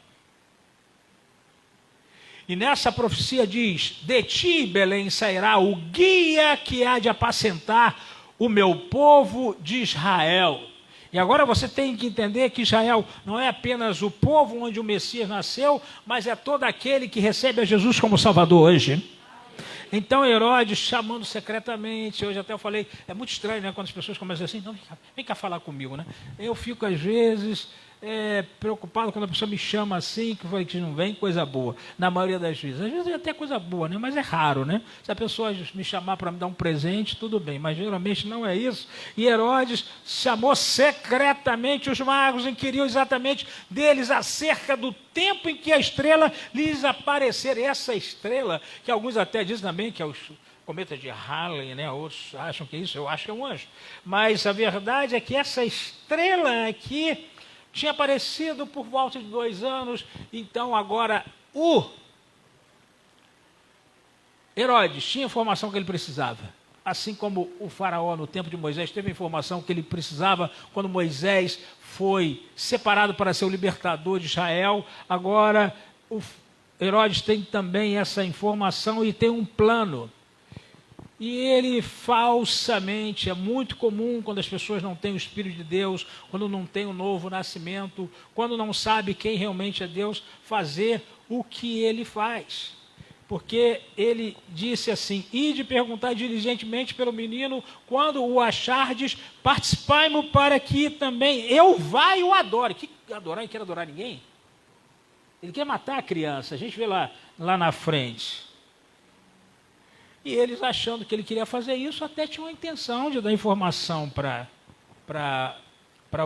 E nessa profecia diz: de ti, Belém, sairá o guia que há de apacentar o meu povo de Israel. E agora você tem que entender que Israel não é apenas o povo onde o Messias nasceu, mas é todo aquele que recebe a Jesus como Salvador hoje. Então Herodes, chamando secretamente, hoje até eu falei, é muito estranho, né, quando as pessoas começam assim, não, vem cá falar comigo, né? Eu fico às vezes preocupado quando a pessoa me chama assim, que eu falei que não vem coisa boa, na maioria das vezes. Às vezes é até coisa boa, né? Mas é raro, né? Se a pessoa me chamar para me dar um presente, tudo bem, mas geralmente não é isso. E Herodes chamou secretamente os magos, inquiriu exatamente deles acerca do tempo em que a estrela lhes aparecer. Essa estrela, que alguns até dizem também que é o cometa de Halley, né? Outros acham que é isso, eu acho que é um anjo. Mas a verdade é que essa estrela aqui tinha aparecido por volta de 2 anos, então agora o Herodes tinha a informação que ele precisava. Assim como o faraó no tempo de Moisés teve a informação que ele precisava quando Moisés foi separado para ser o libertador de Israel, agora o Herodes tem também essa informação e tem um plano. E ele falsamente, é muito comum quando as pessoas não têm o Espírito de Deus, quando não tem o novo nascimento, quando não sabe quem realmente é Deus, fazer o que ele faz. Porque ele disse assim: ide perguntar diligentemente pelo menino, quando o achardes, participai-mo para que também eu vá e o adore. Que adorar? Ele quer adorar ninguém? Ele quer matar a criança, a gente vê lá na frente. E eles, achando que ele queria fazer isso, até tinham a intenção de dar informação para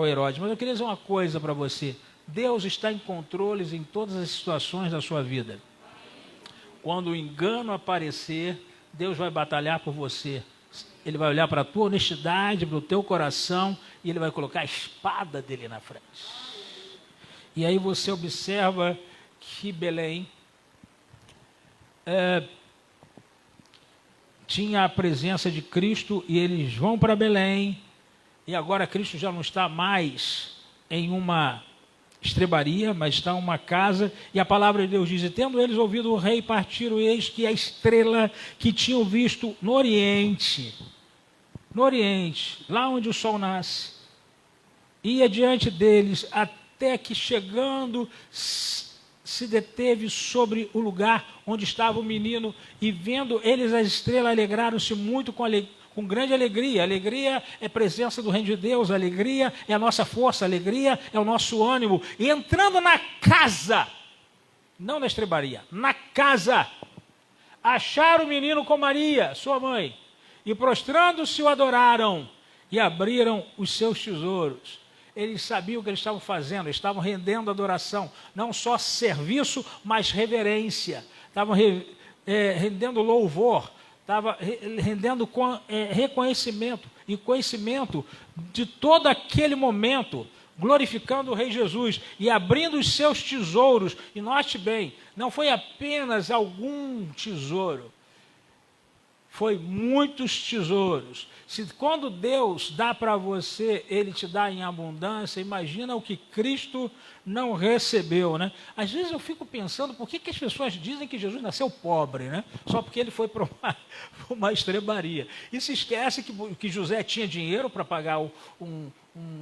o Herodes. Mas eu queria dizer uma coisa para você: Deus está em controles em todas as situações da sua vida. Quando o engano aparecer, Deus vai batalhar por você. Ele vai olhar para a tua honestidade, para o teu coração, e ele vai colocar a espada dele na frente. E aí você observa que Belém tinha a presença de Cristo, e eles vão para Belém, e agora Cristo já não está mais em uma estrebaria, mas está em uma casa, e a palavra de Deus diz: e tendo eles ouvido o rei, partiram, e eis que a estrela que tinham visto no Oriente, lá onde o sol nasce, ia diante deles, até que chegando se deteve sobre o lugar onde estava o menino, e vendo eles a estrela, alegraram-se muito com grande alegria. Alegria é presença do reino de Deus, alegria é a nossa força, alegria é o nosso ânimo. E entrando na casa, não na estrebaria, na casa, acharam o menino com Maria, sua mãe, e prostrando-se o adoraram, e abriram os seus tesouros. Eles sabiam o que eles estavam fazendo, estavam rendendo adoração, não só serviço, mas reverência, estavam rendendo louvor, estavam rendendo reconhecimento e conhecimento de todo aquele momento, glorificando o Rei Jesus e abrindo os seus tesouros. E note bem, não foi apenas algum tesouro, foi muitos tesouros. Se quando Deus dá para você, Ele te dá em abundância, imagina o que Cristo não recebeu, né? Às vezes eu fico pensando, por que as pessoas dizem que Jesus nasceu pobre, né? Só porque ele foi para uma estrebaria. E se esquece que José tinha dinheiro para pagar um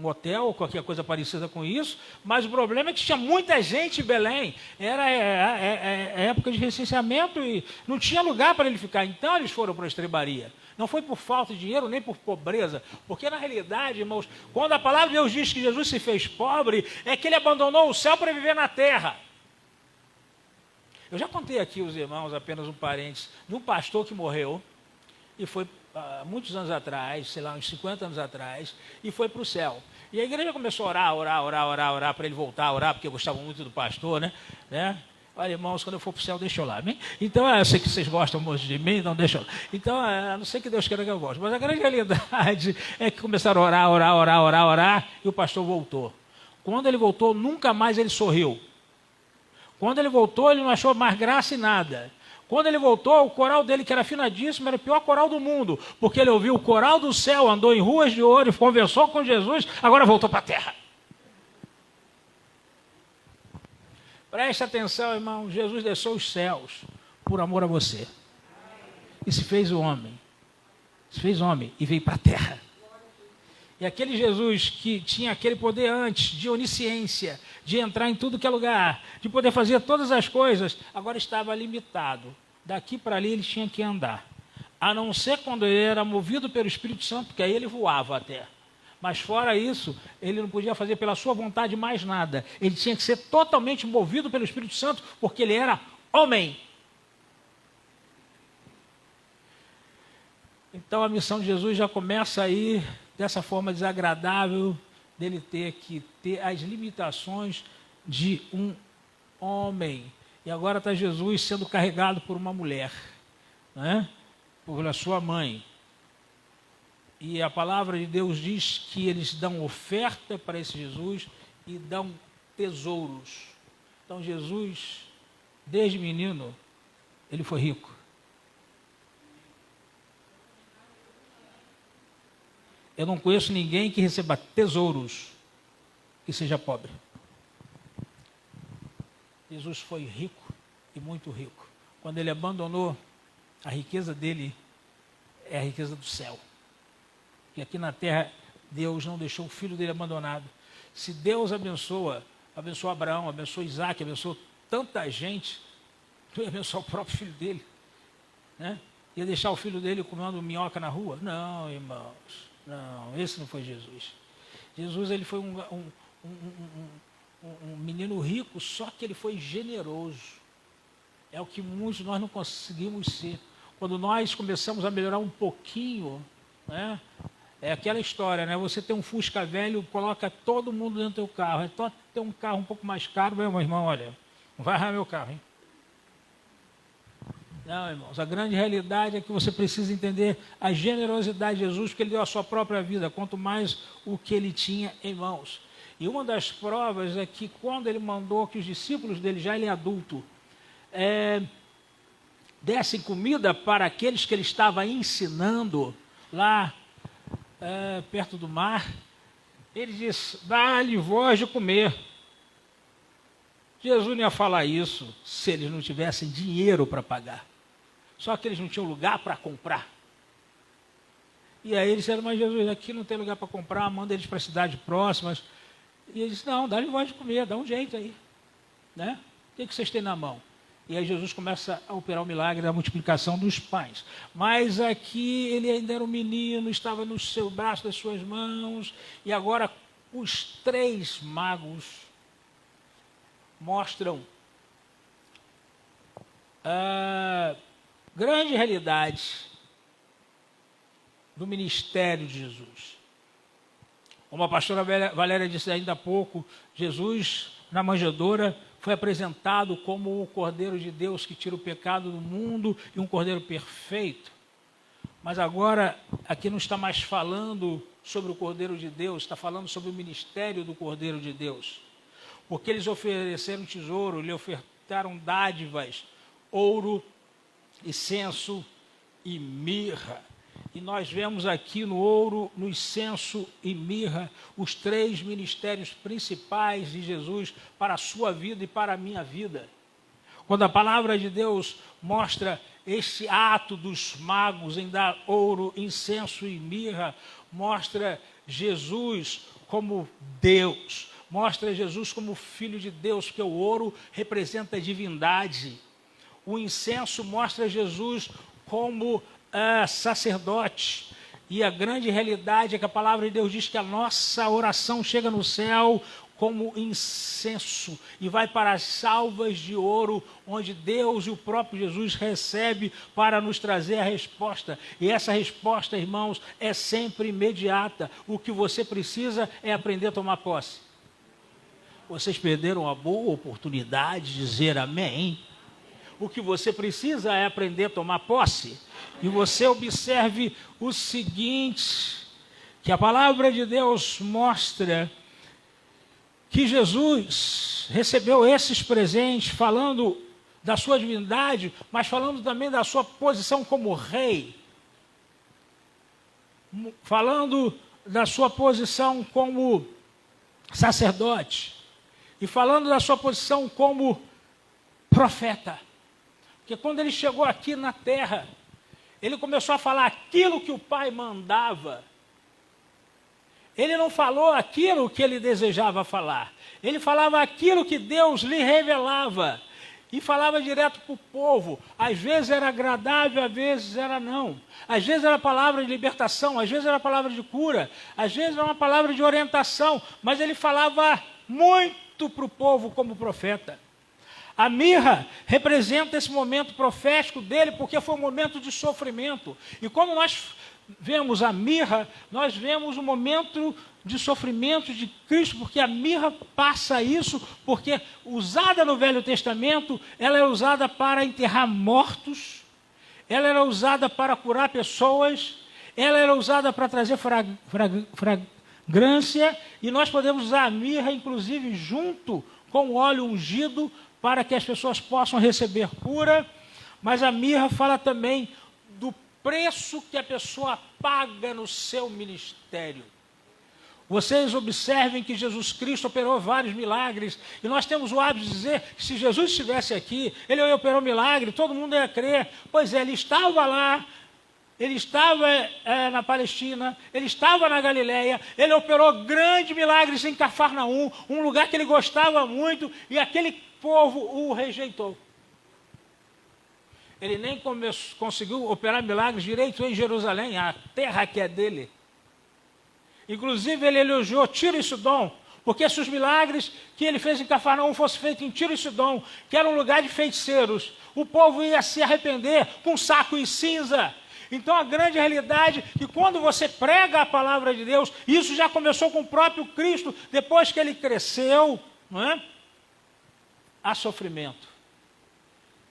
hotel ou qualquer coisa parecida com isso, mas o problema é que tinha muita gente em Belém, era a época de recenseamento e não tinha lugar para ele ficar, então eles foram para a estrebaria. Não foi por falta de dinheiro, nem por pobreza, porque na realidade, irmãos, quando a palavra de Deus diz que Jesus se fez pobre, é que ele abandonou o céu para viver na terra. Eu já contei aqui aos irmãos, apenas um parênteses, de um pastor que morreu, e foi muitos anos atrás, sei lá, uns 50 anos atrás, e foi para o céu. E a igreja começou a orar para ele voltar a orar, porque gostavam muito do pastor, né? Olha, irmãos, quando eu for para o céu, deixa eu lá, amém? Então, eu sei que vocês gostam muito de mim, não deixa eu lá. Então, a não sei que Deus queira que eu goste. Mas a grande realidade é que começaram a orar, e o pastor voltou. Quando ele voltou, nunca mais ele sorriu. Quando ele voltou, ele não achou mais graça em nada. Quando ele voltou, o coral dele, que era afinadíssimo, era o pior coral do mundo, porque ele ouviu o coral do céu, andou em ruas de ouro, conversou com Jesus, agora voltou para a terra. Preste atenção, irmão, Jesus desceu os céus por amor a você. E se fez homem. Se fez homem e veio para a terra. E aquele Jesus que tinha aquele poder antes de onisciência, de entrar em tudo que é lugar, de poder fazer todas as coisas, agora estava limitado. Daqui para ali ele tinha que andar. A não ser quando ele era movido pelo Espírito Santo, porque aí ele voava até. Mas fora isso, ele não podia fazer pela sua vontade mais nada. Ele tinha que ser totalmente movido pelo Espírito Santo, porque ele era homem. Então a missão de Jesus já começa aí dessa forma desagradável, dele ter que ter as limitações de um homem. E agora está Jesus sendo carregado por uma mulher, né? Por a sua mãe. E a palavra de Deus diz que eles dão oferta para esse Jesus e dão tesouros. Então Jesus, desde menino, ele foi rico. Eu não conheço ninguém que receba tesouros que seja pobre. Jesus foi rico e muito rico. Quando ele abandonou, a riqueza dele é a riqueza do céu. E aqui na terra, Deus não deixou o filho dele abandonado. Se Deus abençoou Abraão, abençoou Isaac, abençoou tanta gente, tu ia abençoar o próprio filho dele, né? Ia deixar o filho dele comendo minhoca na rua? Não, irmãos. Não, esse não foi Jesus. Jesus, ele foi um menino rico, só que ele foi generoso. É o que muitos de nós não conseguimos ser. Quando nós começamos a melhorar um pouquinho, né? É aquela história, né? Você tem um Fusca velho, coloca todo mundo dentro do teu carro. É só ter um carro um pouco mais caro, meu irmão, olha, não vai arranhar meu carro, hein? Não, irmãos, a grande realidade é que você precisa entender a generosidade de Jesus, porque ele deu a sua própria vida, quanto mais o que ele tinha em mãos. E uma das provas é que quando ele mandou que os discípulos dele, já ele adulto, dessem comida para aqueles que ele estava ensinando lá perto do mar, ele disse, dá-lhe voz de comer. Jesus não ia falar isso se eles não tivessem dinheiro para pagar. Só que eles não tinham lugar para comprar. E aí eles disseram, mas Jesus, aqui não tem lugar para comprar, manda eles para cidades próximas. E ele disse, não, dá-lhe voz de comer, dá um jeito aí, né? O que vocês têm na mão? E aí Jesus começa a operar o milagre da multiplicação dos pães. Mas aqui ele ainda era um menino, estava no seu braço, das suas mãos, e agora os 3 magos mostram a grande realidade do ministério de Jesus. Como a pastora Valéria disse ainda há pouco, Jesus, na manjedoura, foi apresentado como o Cordeiro de Deus que tira o pecado do mundo e um Cordeiro perfeito. Mas agora, aqui não está mais falando sobre o Cordeiro de Deus, está falando sobre o ministério do Cordeiro de Deus. Porque eles ofereceram tesouro, lhe ofertaram dádivas, ouro, incenso e mirra. E nós vemos aqui no ouro, no incenso e mirra, os 3 ministérios principais de Jesus para a sua vida e para a minha vida. Quando a palavra de Deus mostra esse ato dos magos em dar ouro, incenso e mirra, mostra Jesus como Deus, mostra Jesus como Filho de Deus, porque o ouro representa a divindade. O incenso mostra Jesus como sacerdote. E a grande realidade é que a palavra de Deus diz que a nossa oração chega no céu como incenso e vai para as salvas de ouro, onde Deus e o próprio Jesus recebe para nos trazer a resposta. E essa resposta, irmãos, é sempre imediata. O que você precisa é aprender a tomar posse. Vocês perderam a boa oportunidade de dizer amém. O que você precisa é aprender a tomar posse. E você observe o seguinte, que a palavra de Deus mostra que Jesus recebeu esses presentes falando da sua divindade, mas falando também da sua posição como rei. Falando da sua posição como sacerdote. E falando da sua posição como profeta. Porque quando ele chegou aqui na terra, ele começou a falar aquilo que o Pai mandava. Ele não falou aquilo que ele desejava falar. Ele falava aquilo que Deus lhe revelava. E falava direto para o povo. Às vezes era agradável, às vezes era não. Às vezes era palavra de libertação, às vezes era palavra de cura, às vezes era uma palavra de orientação. Mas ele falava muito para o povo como profeta. A mirra representa esse momento profético dele, porque foi um momento de sofrimento. E quando nós vemos a mirra, nós vemos um momento de sofrimento de Cristo, porque a mirra passa isso, porque usada no Velho Testamento, ela é usada para enterrar mortos, ela era usada para curar pessoas, ela era usada para trazer fragrância, e nós podemos usar a mirra, inclusive, junto com o óleo ungido, para que as pessoas possam receber cura. Mas a mirra fala também do preço que a pessoa paga no seu ministério. Vocês observem que Jesus Cristo operou vários milagres, e nós temos o hábito de dizer que se Jesus estivesse aqui, ele operou milagre, todo mundo ia crer. Pois é, ele estava lá, ele estava na Palestina, ele estava na Galileia, ele operou grandes milagres em Cafarnaum, um lugar que ele gostava muito, e aquele povo o rejeitou. Ele nem conseguiu operar milagres direito em Jerusalém, a terra que é dele. Inclusive, ele elogiou Tiro e Sidom, porque se os milagres que ele fez em Cafarnaum fossem feitos em Tiro e Sidom, que era um lugar de feiticeiros, o povo ia se arrepender com saco e cinza. Então, a grande realidade é que quando você prega a palavra de Deus, isso já começou com o próprio Cristo, depois que ele cresceu, não é? Há sofrimento.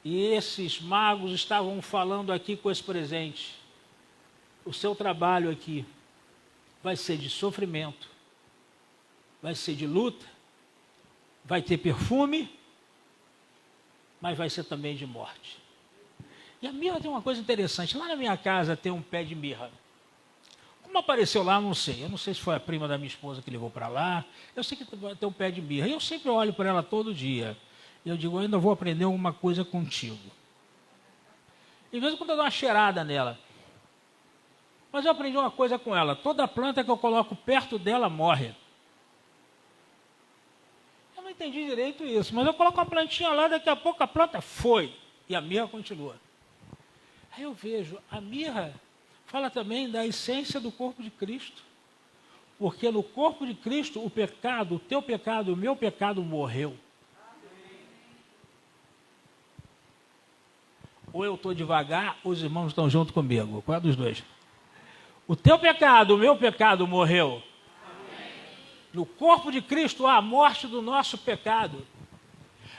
E esses magos estavam falando aqui com esse presente. O seu trabalho aqui vai ser de sofrimento, vai ser de luta, vai ter perfume, mas vai ser também de morte. E a mirra tem uma coisa interessante. Lá na minha casa tem um pé de mirra. Como apareceu lá, não sei. Eu não sei se foi a prima da minha esposa que levou para lá. Eu sei que tem um pé de mirra. E eu sempre olho para ela todo dia. E eu digo, eu ainda vou aprender alguma coisa contigo. De vez em quando eu dou uma cheirada nela. Mas eu aprendi uma coisa com ela. Toda planta que eu coloco perto dela morre. Eu não entendi direito isso. Mas eu coloco uma plantinha lá, daqui a pouco a planta foi. E a mirra continua. Aí eu vejo, a mirra fala também da essência do corpo de Cristo. Porque no corpo de Cristo, o pecado, o teu pecado, o meu pecado morreu. Ou eu estou devagar, ou os irmãos estão junto comigo. Qual é dos dois? O teu pecado, o meu pecado morreu. No corpo de Cristo há a morte do nosso pecado.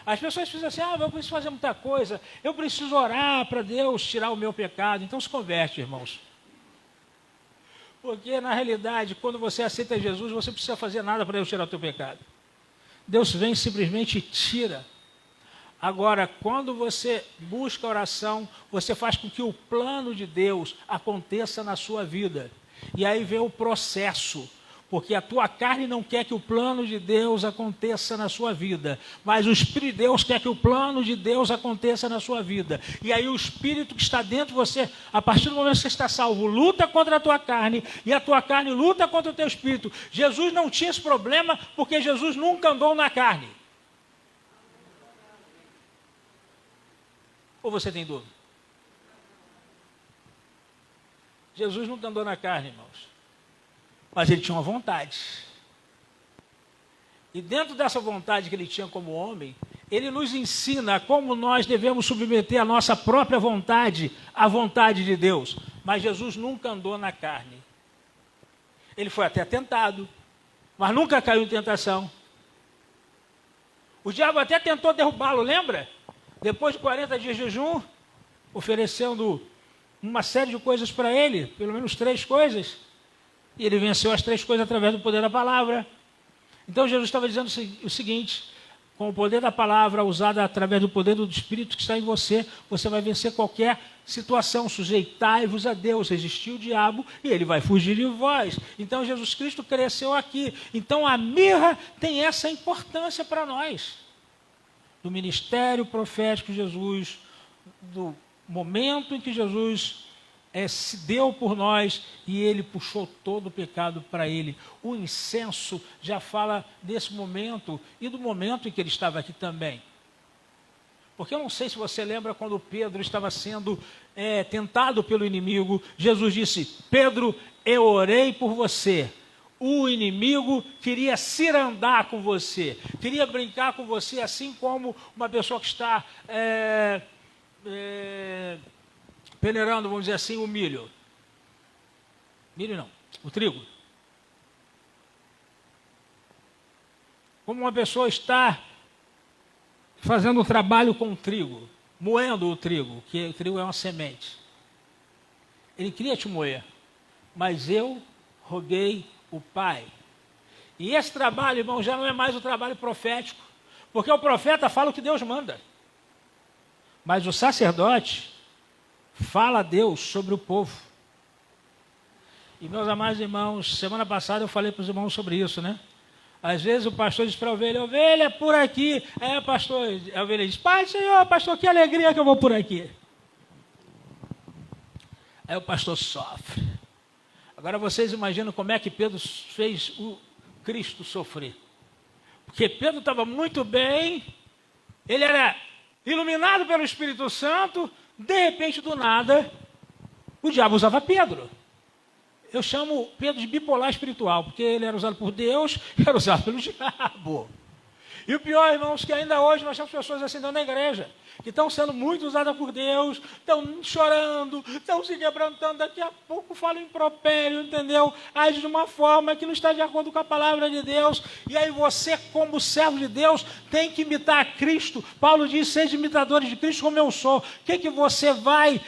As pessoas dizem assim, eu preciso fazer muita coisa, eu preciso orar para Deus tirar o meu pecado. Então se converte, irmãos. Porque na realidade, quando você aceita Jesus, você não precisa fazer nada para Deus tirar o teu pecado. Deus vem e simplesmente tira. Agora, quando você busca oração, você faz com que o plano de Deus aconteça na sua vida. E aí vem o processo. Porque a tua carne não quer que o plano de Deus aconteça na sua vida. Mas o Espírito de Deus quer que o plano de Deus aconteça na sua vida. E aí o Espírito que está dentro de você, a partir do momento que você está salvo, luta contra a tua carne. E a tua carne luta contra o teu Espírito. Jesus não tinha esse problema porque Jesus nunca andou na carne. Ou você tem dúvida? Jesus nunca andou na carne, irmãos. Mas ele tinha uma vontade. E dentro dessa vontade que ele tinha como homem, ele nos ensina como nós devemos submeter a nossa própria vontade à vontade de Deus. Mas Jesus nunca andou na carne. Ele foi até tentado, mas nunca caiu em tentação. O diabo até tentou derrubá-lo, lembra? Depois de 40 dias de jejum, oferecendo uma série de coisas para ele, pelo menos 3 coisas. E ele venceu as 3 coisas através do poder da palavra. Então Jesus estava dizendo o seguinte: com o poder da palavra usada através do poder do Espírito que está em você, você vai vencer qualquer situação. Sujeitai-vos a Deus, resistir o diabo e ele vai fugir de vós. Então Jesus Cristo cresceu aqui. Então a mirra tem essa importância para nós. Do ministério profético de Jesus, do momento em que Jesus se deu por nós e ele puxou todo o pecado para ele. O incenso já fala desse momento e do momento em que ele estava aqui também. Porque eu não sei se você lembra quando Pedro estava sendo tentado pelo inimigo. Jesus disse: Pedro, eu orei por você. O inimigo queria cirandar com você, queria brincar com você, assim como uma pessoa que está peneirando, vamos dizer assim, o milho. Milho não, o trigo. Como uma pessoa está fazendo um trabalho com o trigo, moendo o trigo, que o trigo é uma semente. Ele queria te moer, mas eu roguei o Pai. E esse trabalho, irmão, já não é mais o trabalho profético, porque o profeta fala o que Deus manda. Mas o sacerdote fala a Deus sobre o povo. E meus amados irmãos, semana passada eu falei para os irmãos sobre isso, né? Às vezes o pastor diz para a ovelha: ovelha, por aqui. Aí a ovelha diz: Pai, Senhor, pastor, que alegria que eu vou por aqui. Aí o pastor sofre. Agora vocês imaginam como é que Pedro fez o Cristo sofrer. Porque Pedro estava muito bem, ele era iluminado pelo Espírito Santo, de repente, do nada, o diabo usava Pedro. Eu chamo Pedro de bipolar espiritual, porque ele era usado por Deus e era usado pelo diabo. E o pior, irmãos, que ainda hoje nós temos pessoas assim dentro da igreja, que estão sendo muito usadas por Deus, estão chorando, estão se quebrantando, daqui a pouco falam impropério, entendeu? Age de uma forma que não está de acordo com a palavra de Deus. E aí você, como servo de Deus, tem que imitar a Cristo. Paulo diz: sejam imitadores de Cristo como eu sou. O que você vai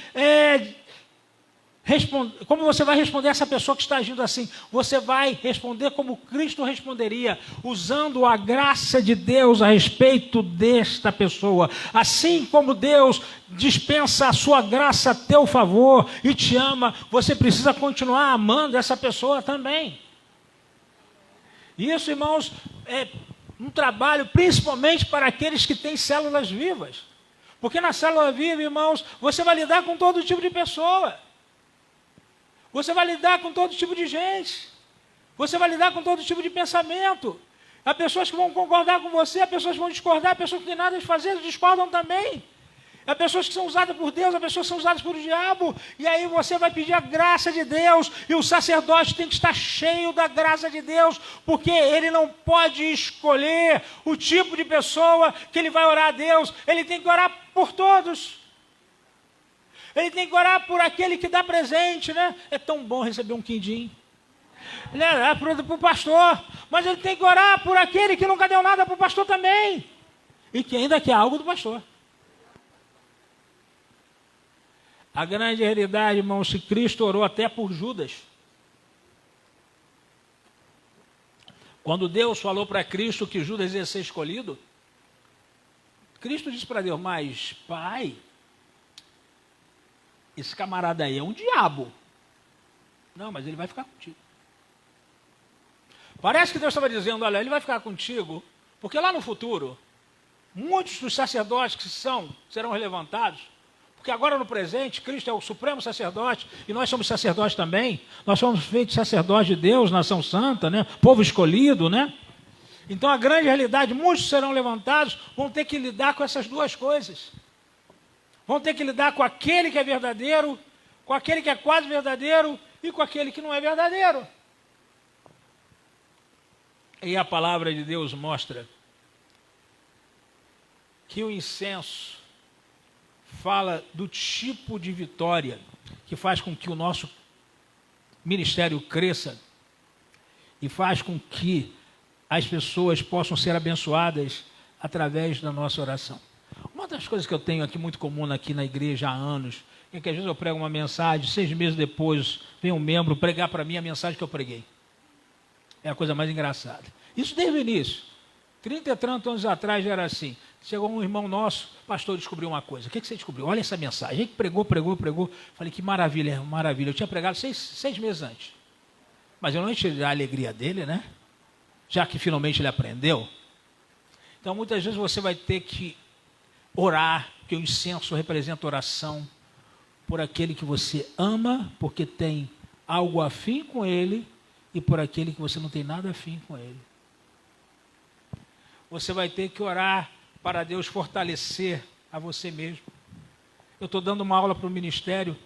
como você vai responder a essa pessoa que está agindo assim? Você vai responder como Cristo responderia, usando a graça de Deus a respeito desta pessoa. Assim como Deus dispensa a sua graça a teu favor e te ama, você precisa continuar amando essa pessoa também. Isso, irmãos, é um trabalho principalmente para aqueles que têm células vivas. Porque na célula viva, irmãos, você vai lidar com todo tipo de pessoa. Você vai lidar com todo tipo de gente. Você vai lidar com todo tipo de pensamento. Há pessoas que vão concordar com você, há pessoas que vão discordar, há pessoas que não têm nada a fazer, discordam também. Há pessoas que são usadas por Deus, há pessoas que são usadas por diabo. E aí você vai pedir a graça de Deus. E o sacerdote tem que estar cheio da graça de Deus, porque ele não pode escolher o tipo de pessoa que ele vai orar a Deus. Ele tem que orar por todos. Ele tem que orar por aquele que dá presente, né? É tão bom receber um quindim. Ele é para o pastor, mas ele tem que orar por aquele que nunca deu nada para o pastor também. E que ainda quer algo do pastor. A grande realidade, irmãos, se Cristo orou até por Judas. Quando Deus falou para Cristo que Judas ia ser escolhido, Cristo disse para Deus: mas, Pai, esse camarada aí é um diabo. Não, mas ele vai ficar contigo. Parece que Deus estava dizendo: olha, ele vai ficar contigo, porque lá no futuro, muitos dos sacerdotes que serão levantados, porque agora no presente, Cristo é o supremo sacerdote, e nós somos sacerdotes também, nós somos feitos sacerdotes de Deus, nação santa, né? Povo escolhido, né? Então a grande realidade, muitos serão levantados, vão ter que lidar com essas duas coisas. Vão ter que lidar com aquele que é verdadeiro, com aquele que é quase verdadeiro e com aquele que não é verdadeiro. E a palavra de Deus mostra que o incenso fala do tipo de vitória que faz com que o nosso ministério cresça e faz com que as pessoas possam ser abençoadas através da nossa oração. Uma das coisas que eu tenho aqui muito comum aqui na igreja há anos, é que às vezes eu prego uma mensagem, 6 meses depois vem um membro pregar para mim a mensagem que eu preguei. É a coisa mais engraçada. Isso desde o início. 30 e tantos anos atrás já era assim. Chegou um irmão nosso, pastor, descobriu uma coisa. O que você descobriu? Olha essa mensagem. A gente pregou. Falei, que maravilha, maravilha. Eu tinha pregado 6 meses antes. Mas eu não entendi a alegria dele, né? Já que finalmente ele aprendeu. Então, muitas vezes você vai ter que orar, porque o incenso representa oração, por aquele que você ama, porque tem algo afim com ele, e por aquele que você não tem nada afim com ele. Você vai ter que orar para Deus fortalecer a você mesmo. Eu estou dando uma aula para o ministério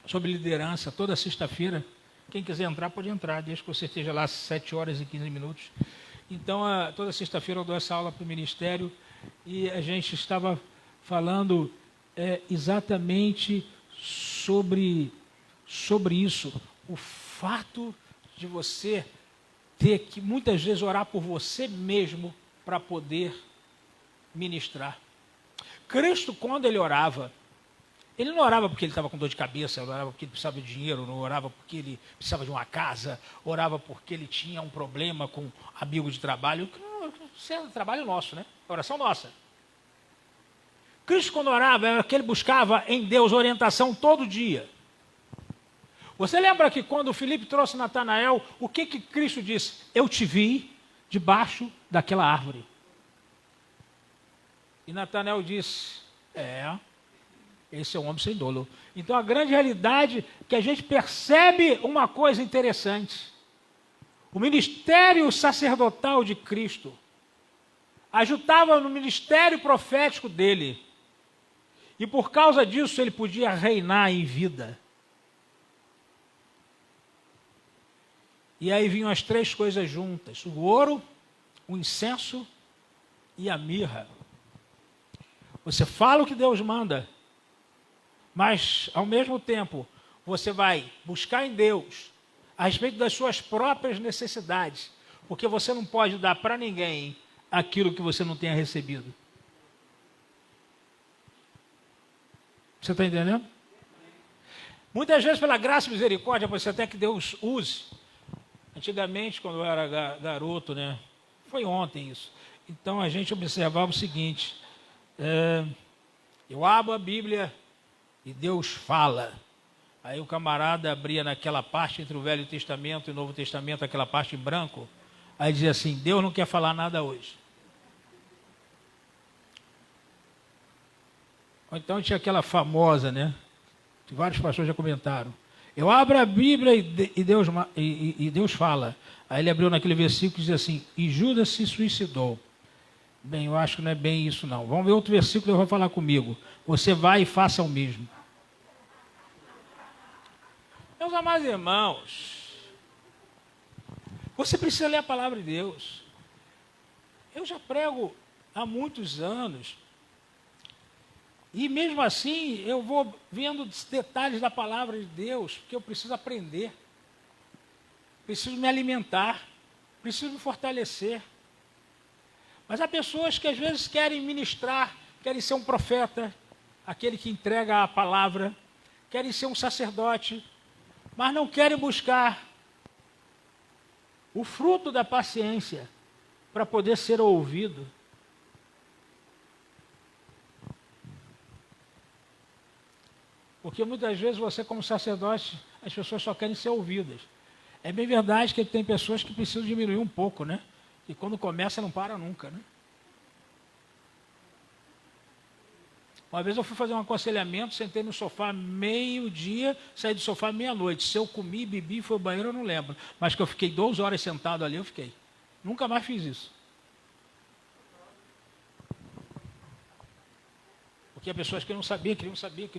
sobre liderança toda sexta-feira. Quem quiser entrar, pode entrar, desde que você esteja lá às 7 horas e 15 minutos. Então, toda sexta-feira eu dou essa aula para o ministério e a gente estava falando exatamente sobre isso. O fato de você ter que muitas vezes orar por você mesmo para poder ministrar. Cristo, quando ele orava, ele não orava porque ele estava com dor de cabeça, ele orava porque ele precisava de dinheiro, não orava porque ele precisava de uma casa, orava porque ele tinha um problema com um amigo de trabalho. Isso é trabalho nosso, né? Oração nossa. Cristo, quando orava, era que ele buscava em Deus orientação todo dia. Você lembra que quando Filipe trouxe Natanael, o que Cristo disse? Eu te vi debaixo daquela árvore. E Natanael disse, esse é um homem sem dolo. Então a grande realidade é que a gente percebe uma coisa interessante. O ministério sacerdotal de Cristo ajudava no ministério profético dele. E por causa disso ele podia reinar em vida. E aí vinham as 3 coisas juntas: o ouro, o incenso e a mirra. Você fala o que Deus manda, mas ao mesmo tempo você vai buscar em Deus a respeito das suas próprias necessidades, porque você não pode dar para ninguém aquilo que você não tenha recebido. Você está entendendo? Muitas vezes, pela graça e misericórdia, você até que Deus use. Antigamente, quando eu era garoto, né? Foi ontem isso. Então a gente observava o seguinte: eu abro a Bíblia e Deus fala. Aí o camarada abria naquela parte entre o Velho Testamento e o Novo Testamento, aquela parte em branco. Aí dizia assim: Deus não quer falar nada hoje. Ou então tinha aquela famosa, né? Que vários pastores já comentaram. Eu abro a Bíblia e Deus fala. Aí ele abriu naquele versículo e diz assim: e Judas se suicidou. Bem, eu acho que não é bem isso não. Vamos ver outro versículo que ele vai falar comigo. Você vai e faça o mesmo. Meus amados irmãos, você precisa ler a palavra de Deus. Eu já prego há muitos anos. E mesmo assim, eu vou vendo detalhes da palavra de Deus, porque eu preciso aprender. Preciso me alimentar. Preciso me fortalecer. Mas há pessoas que às vezes querem ministrar, querem ser um profeta, aquele que entrega a palavra, querem ser um sacerdote, mas não querem buscar o fruto da paciência para poder ser ouvido. Porque muitas vezes você, como sacerdote, as pessoas só querem ser ouvidas. É bem verdade que tem pessoas que precisam diminuir um pouco, né? E quando começa não para nunca, né? Uma vez eu fui fazer um aconselhamento, sentei no sofá meio-dia, saí do sofá meia-noite. Se eu comi, bebi, foi ao banheiro, eu não lembro. Mas que eu fiquei 2 horas sentado ali, eu fiquei. Nunca mais fiz isso. Porque há pessoas que não sabiam, queriam saber.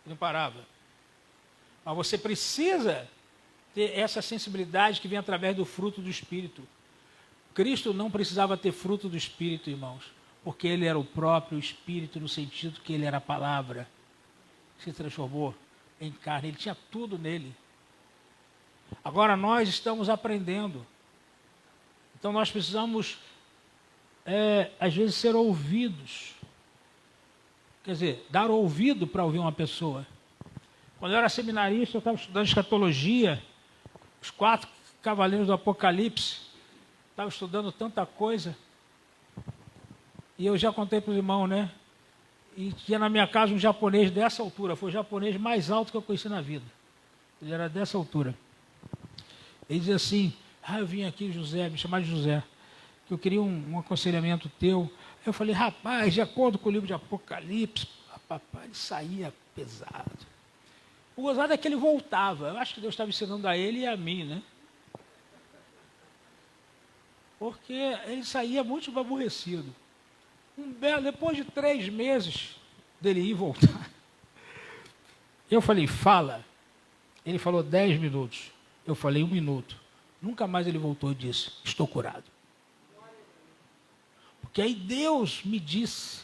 E não parava. Mas você precisa ter essa sensibilidade que vem através do fruto do Espírito. Cristo não precisava ter fruto do Espírito, irmãos, porque ele era o próprio Espírito, no sentido que ele era a palavra. Se transformou em carne, ele tinha tudo nele. Agora nós estamos aprendendo. Então nós precisamos às vezes, ser ouvidos. Quer dizer, dar ouvido para ouvir uma pessoa. Quando eu era seminarista, eu estava estudando escatologia, os 4 cavaleiros do Apocalipse, estava estudando tanta coisa, e eu já contei para os irmãos, né? E tinha na minha casa um japonês dessa altura, foi o japonês mais alto que eu conheci na vida. Ele era dessa altura. Ele dizia assim, eu vim aqui, José, me chamar de José, que eu queria um aconselhamento teu. Eu falei, rapaz, de acordo com o livro de Apocalipse, papai, ele saía pesado. O gozado é que ele voltava. Eu acho que Deus estava ensinando a ele e a mim, né? Porque ele saía muito aborrecido. Depois de 3 meses dele ir e voltar, eu falei, fala. Ele falou 10 minutos. Eu falei 1 minuto. Nunca mais ele voltou e disse, estou curado. Porque aí Deus me disse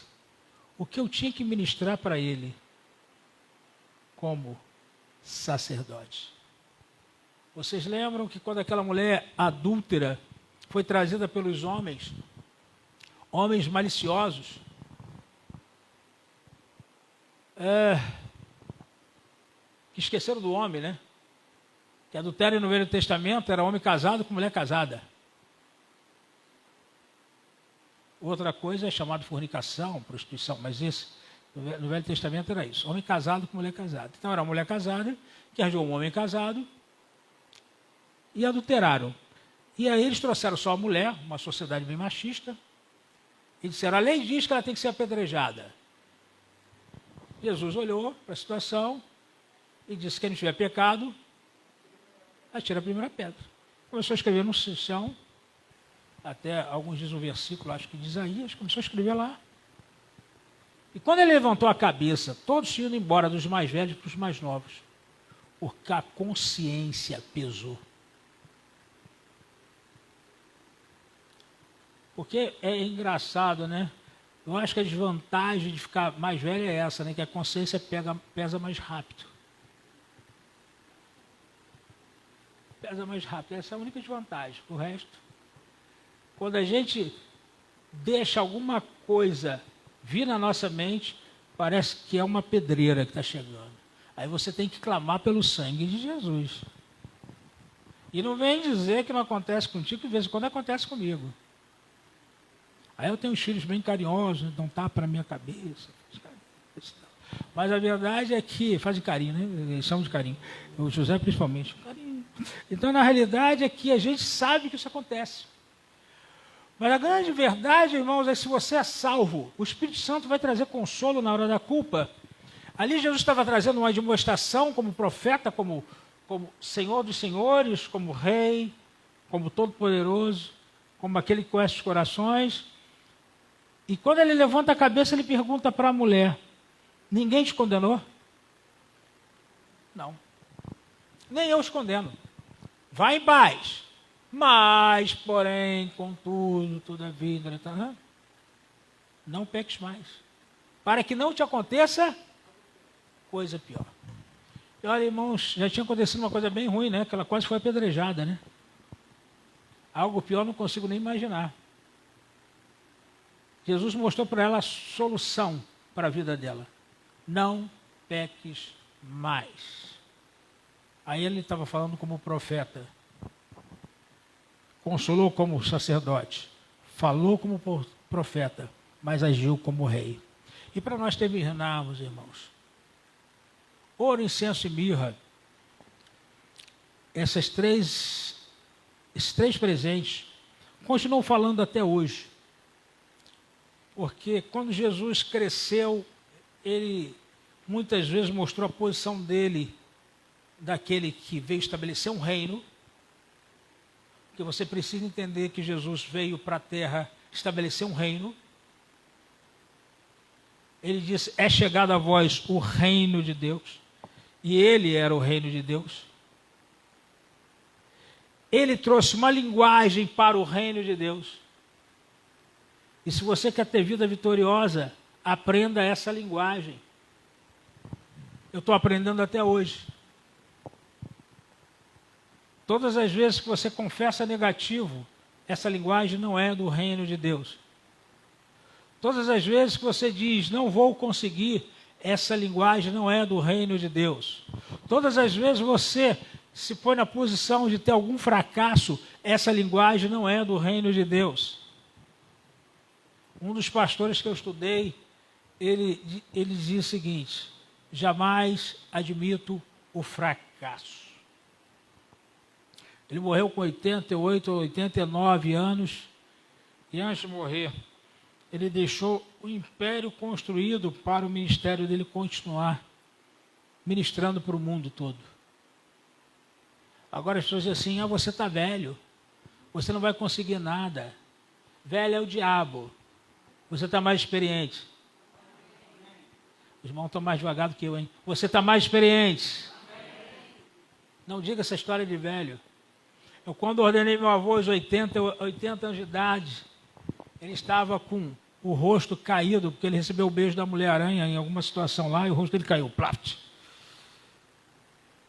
o que eu tinha que ministrar para ele como sacerdote. Vocês lembram que quando aquela mulher adúltera foi trazida pelos homens maliciosos, que esqueceram do homem, né? Que adultério no Velho Testamento era homem casado com mulher casada. Outra coisa é chamado fornicação, prostituição, mas esse, no Velho Testamento era isso, homem casado com mulher casada. Então era uma mulher casada que arranjou um homem casado e adulteraram. E aí eles trouxeram só a mulher, uma sociedade bem machista, e disseram, a lei diz que ela tem que ser apedrejada. Jesus olhou para a situação e disse, quem não tiver pecado, atira a primeira pedra. Começou a escrever no chão, até alguns dizem um versículo, acho que de Isaías, começou a escrever lá. E quando ele levantou a cabeça, todos tinham ido embora, dos mais velhos para os mais novos, porque a consciência pesou. Porque é engraçado, né? Eu acho que a desvantagem de ficar mais velho é essa, né? Que a consciência pesa mais rápido. Pesa mais rápido. Essa é a única desvantagem. O resto, quando a gente deixa alguma coisa vir na nossa mente, parece que é uma pedreira que está chegando. Aí você tem que clamar pelo sangue de Jesus. E não vem dizer que não acontece contigo, que de vez em quando acontece comigo. Aí eu tenho uns filhos bem carinhosos, dão tapa na minha cabeça. Mas a verdade é que, fazem carinho, né? Eles são de carinho. O José principalmente. Carinho. Então, na realidade, é que a gente sabe que isso acontece. Mas a grande verdade, irmãos, é que se você é salvo, o Espírito Santo vai trazer consolo na hora da culpa. Ali Jesus estava trazendo uma demonstração como profeta, como Senhor dos senhores, como Rei, como Todo-Poderoso, como aquele que conhece os corações. E quando ele levanta a cabeça, ele pergunta para a mulher, ninguém te condenou? Não. Nem eu os condeno. Vai em paz. Mas, porém, contudo, todavia, não peques mais. Para que não te aconteça coisa pior. E olha, irmãos, já tinha acontecido uma coisa bem ruim, né? Que ela quase foi apedrejada, né? Algo pior não consigo nem imaginar. Jesus mostrou para ela a solução para a vida dela. Não peques mais. Aí ele estava falando como profeta. Consolou como sacerdote. Falou como profeta, mas agiu como rei. E para nós terminarmos, irmãos, ouro, incenso e mirra, esses três presentes continuam falando até hoje. Porque quando Jesus cresceu, ele muitas vezes mostrou a posição dele, daquele que veio estabelecer um reino. Porque você precisa entender que Jesus veio para a terra estabelecer um reino. Ele disse, é chegado a vós o reino de Deus. E ele era o reino de Deus. Ele trouxe uma linguagem para o reino de Deus. E se você quer ter vida vitoriosa, aprenda essa linguagem. Eu estou aprendendo até hoje. Todas as vezes que você confessa negativo, essa linguagem não é do reino de Deus. Todas as vezes que você diz, não vou conseguir, essa linguagem não é do reino de Deus. Todas as vezes você se põe na posição de ter algum fracasso, essa linguagem não é do reino de Deus. Um dos pastores que eu estudei, ele dizia o seguinte: jamais admito o fracasso. Ele morreu com 88 ou 89 anos, e antes de morrer, ele deixou o império construído para o ministério dele continuar ministrando para o mundo todo. Agora as pessoas dizem assim: você está velho, você não vai conseguir nada. Velho é o diabo, você está mais experiente. Os irmãos estão mais devagar do que eu, hein? Você está mais experiente. Não diga essa história de velho. Eu, quando ordenei meu avô aos 80 anos de idade, ele estava com o rosto caído, porque ele recebeu o beijo da Mulher-Aranha em alguma situação lá, e o rosto dele caiu, plaft.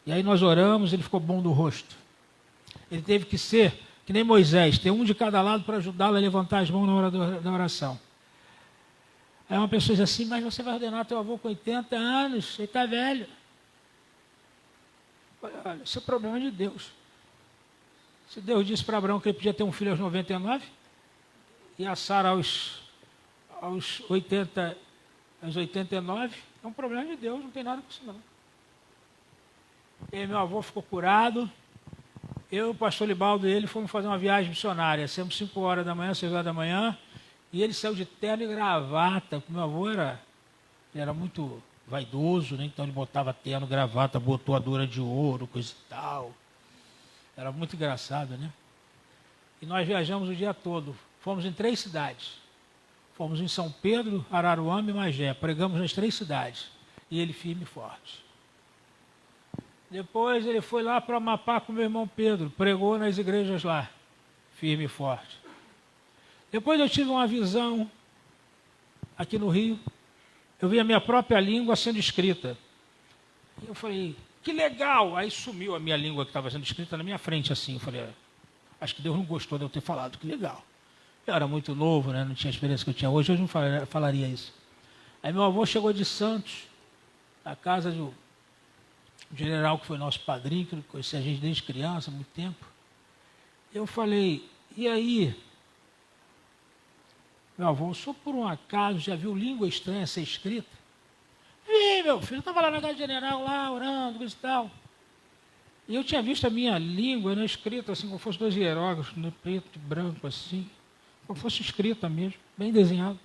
E aí nós oramos, ele ficou bom do rosto. Ele teve que ser, que nem Moisés, ter um de cada lado para ajudá-lo a levantar as mãos na hora da oração. Aí uma pessoa diz assim: mas você vai ordenar teu avô com 80 anos, ele está velho. Olha, isso é problema de Deus. Se Deus disse para Abraão que ele podia ter um filho aos 99, e a Sara aos 89, é um problema de Deus, não tem nada com isso não. E aí meu avô ficou curado, eu e o pastor Libaldo e ele fomos fazer uma viagem missionária, saímos 5 horas da manhã, 6 horas da manhã, e ele saiu de terno e gravata, porque meu avô era muito vaidoso, né? Então ele botava terno, gravata, botou a dura de ouro, coisa e tal. Era muito engraçado, né? E nós viajamos o dia todo, fomos em 3 cidades. Fomos em São Pedro, Araruama e Magé, pregamos nas 3 cidades, e ele firme e forte. Depois ele foi lá para Amapá com meu irmão Pedro, pregou nas igrejas lá, firme e forte. Depois eu tive uma visão aqui no Rio, eu vi a minha própria língua sendo escrita. E eu falei, que legal! Aí sumiu a minha língua que estava sendo escrita na minha frente assim. Eu falei, acho que Deus não gostou de eu ter falado, que legal. Eu era muito novo, né? Não tinha a experiência que eu tinha hoje não falaria isso. Aí meu avô chegou de Santos, na casa do general que foi nosso padrinho, que conhecia a gente desde criança, há muito tempo. Eu falei, e aí? Meu avô, só por um acaso já viu língua estranha ser escrita? Vi, meu filho, eu estava lá na casa do general, lá, orando, coisa e tal. E eu tinha visto a minha língua, né, escrita assim, como fosse 2 hieróglifos, né, preto e branco, assim, como fosse escrita mesmo, bem desenhado.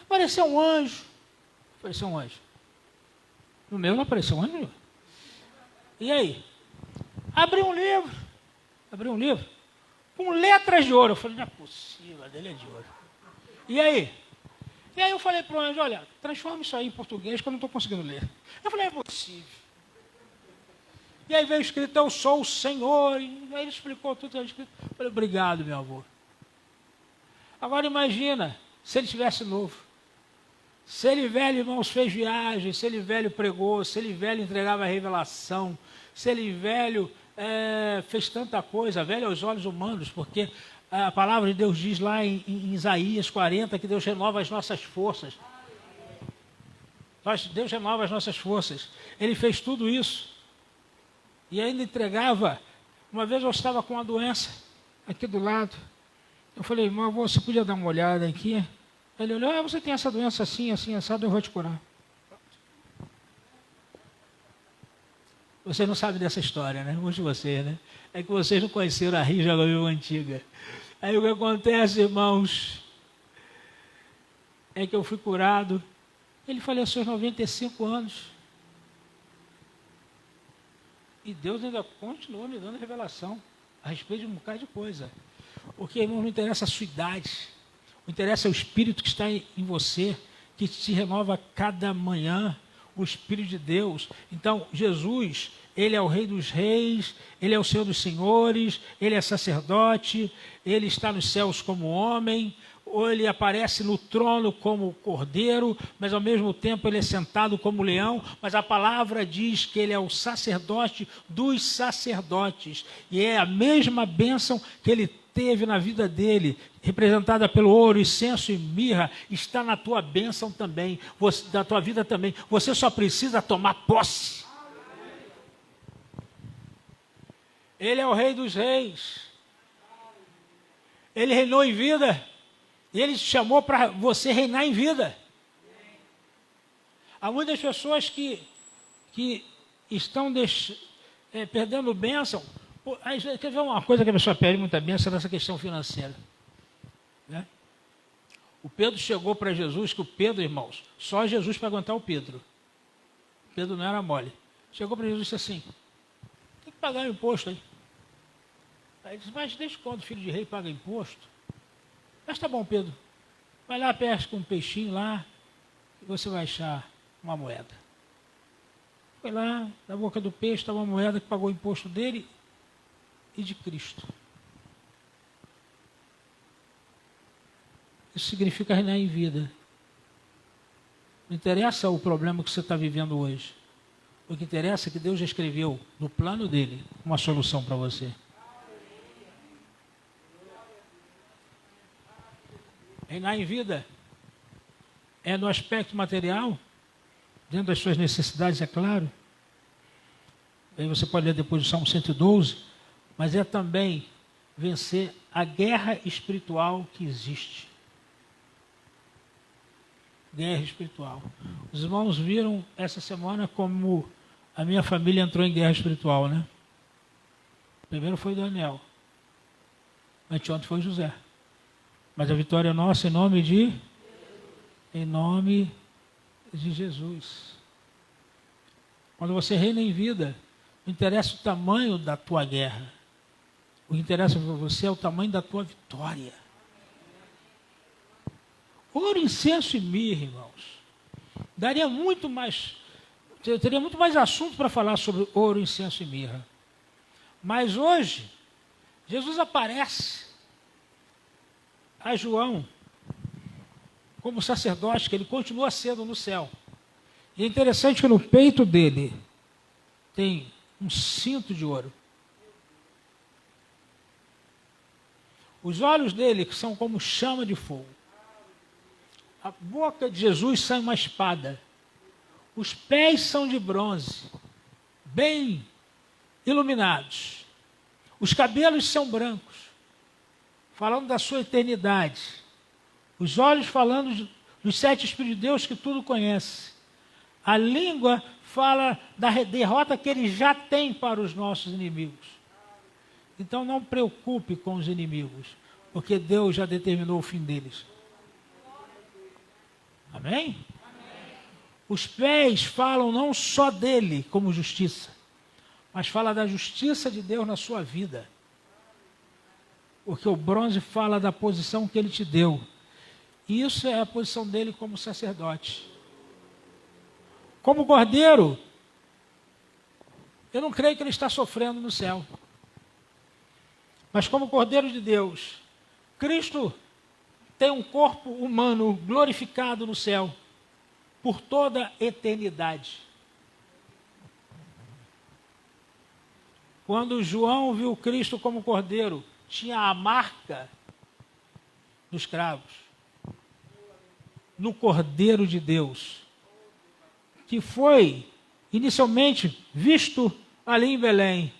Apareceu um anjo. Apareceu um anjo. No meu não apareceu um anjo. E aí? Abri um livro, com letras de ouro. Eu falei, não é possível, a dele é de ouro. E aí? E aí eu falei para o anjo, olha, transforma isso aí em português que eu não estou conseguindo ler. Eu falei, é possível. E aí veio escrito, eu sou o Senhor. E aí ele explicou tudo. Eu falei, obrigado, meu avô. Agora imagina, se ele tivesse novo. Se ele velho, irmãos, fez viagem, se ele velho pregou, se ele velho entregava a revelação, se ele velho fez tanta coisa, velho aos olhos humanos, porque a palavra de Deus diz lá em Isaías 40 que Deus renova as nossas forças. Deus renova as nossas forças. Ele fez tudo isso. E ainda entregava. Uma vez eu estava com uma doença aqui do lado. Eu falei, meu avô, você podia dar uma olhada aqui? Ele olhou, você tem essa doença assim, assim, assado, eu vou te curar. Vocês não sabem dessa história, né? Muitos de vocês, né? É que vocês não conheceram a Rio Jaguariúna antiga. Aí o que acontece, irmãos, é que eu fui curado. Ele faleceu aos 95 anos. E Deus ainda continua me dando revelação a respeito de um bocado de coisa. Porque, irmão, não interessa a sua idade. O interessa é o Espírito que está em você, que se renova cada manhã, o Espírito de Deus. Então, Jesus, Ele é o Rei dos Reis, Ele é o Senhor dos Senhores, Ele é sacerdote, Ele está nos céus como homem, ou Ele aparece no trono como cordeiro, mas ao mesmo tempo Ele é sentado como leão, mas a palavra diz que Ele é o sacerdote dos sacerdotes, e é a mesma bênção que Ele teve na vida dele, representada pelo ouro, incenso e mirra, está na tua bênção também, na tua vida também. Você só precisa tomar posse. Ele é o Rei dos Reis. Ele reinou em vida. E Ele te chamou para você reinar em vida. Há muitas pessoas que estão perdendo bênção. Quer ver uma coisa que a pessoa perde muita bênção nessa questão financeira? Né? O Pedro chegou para Jesus, que o Pedro, irmãos, só Jesus para aguentar o Pedro. O Pedro não era mole. Chegou para Jesus e disse assim: tem que pagar o imposto aí. Aí ele disse: mas desde quando o filho de rei paga imposto? Mas tá bom, Pedro. Vai lá, pesca um peixinho lá e você vai achar uma moeda. Foi lá, na boca do peixe estava uma moeda que pagou o imposto dele e de Cristo. Isso significa reinar em vida. Não interessa o problema que você está vivendo hoje. O que interessa é que Deus já escreveu no plano dele uma solução para você. Reinar em vida é no aspecto material, dentro das suas necessidades, é claro. Aí você pode ler depois do Salmo 112, mas é também vencer a guerra espiritual que existe. Guerra espiritual. Os irmãos viram essa semana como a minha família entrou em guerra espiritual, né? Primeiro foi Daniel. Anteontem foi José. Mas a vitória é nossa em nome de Jesus. Quando você reina em vida, não interessa o tamanho da tua guerra. O que interessa para você é o tamanho da tua vitória. Ouro, incenso e mirra, irmãos. Daria muito mais, eu teria muito mais assunto para falar sobre ouro, incenso e mirra. Mas hoje, Jesus aparece a João como sacerdote, que ele continua sendo no céu. E é interessante que no peito dele tem um cinto de ouro. Os olhos dele que são como chama de fogo. A boca de Jesus sai uma espada. Os pés são de bronze, bem iluminados. Os cabelos são brancos, falando da sua eternidade. Os olhos falando dos 7 Espíritos de Deus que tudo conhece. A língua fala da derrota que ele já tem para os nossos inimigos. Então não preocupe com os inimigos, porque Deus já determinou o fim deles. Amém? Os pés falam não só dele como justiça, mas fala da justiça de Deus na sua vida. Porque o bronze fala da posição que ele te deu. E isso é a posição dele como sacerdote. Como cordeiro, eu não creio que ele está sofrendo no céu. Mas como cordeiro de Deus, Cristo tem um corpo humano glorificado no céu por toda a eternidade. Quando João viu Cristo como cordeiro, tinha a marca dos cravos no Cordeiro de Deus, que foi inicialmente visto ali em Belém,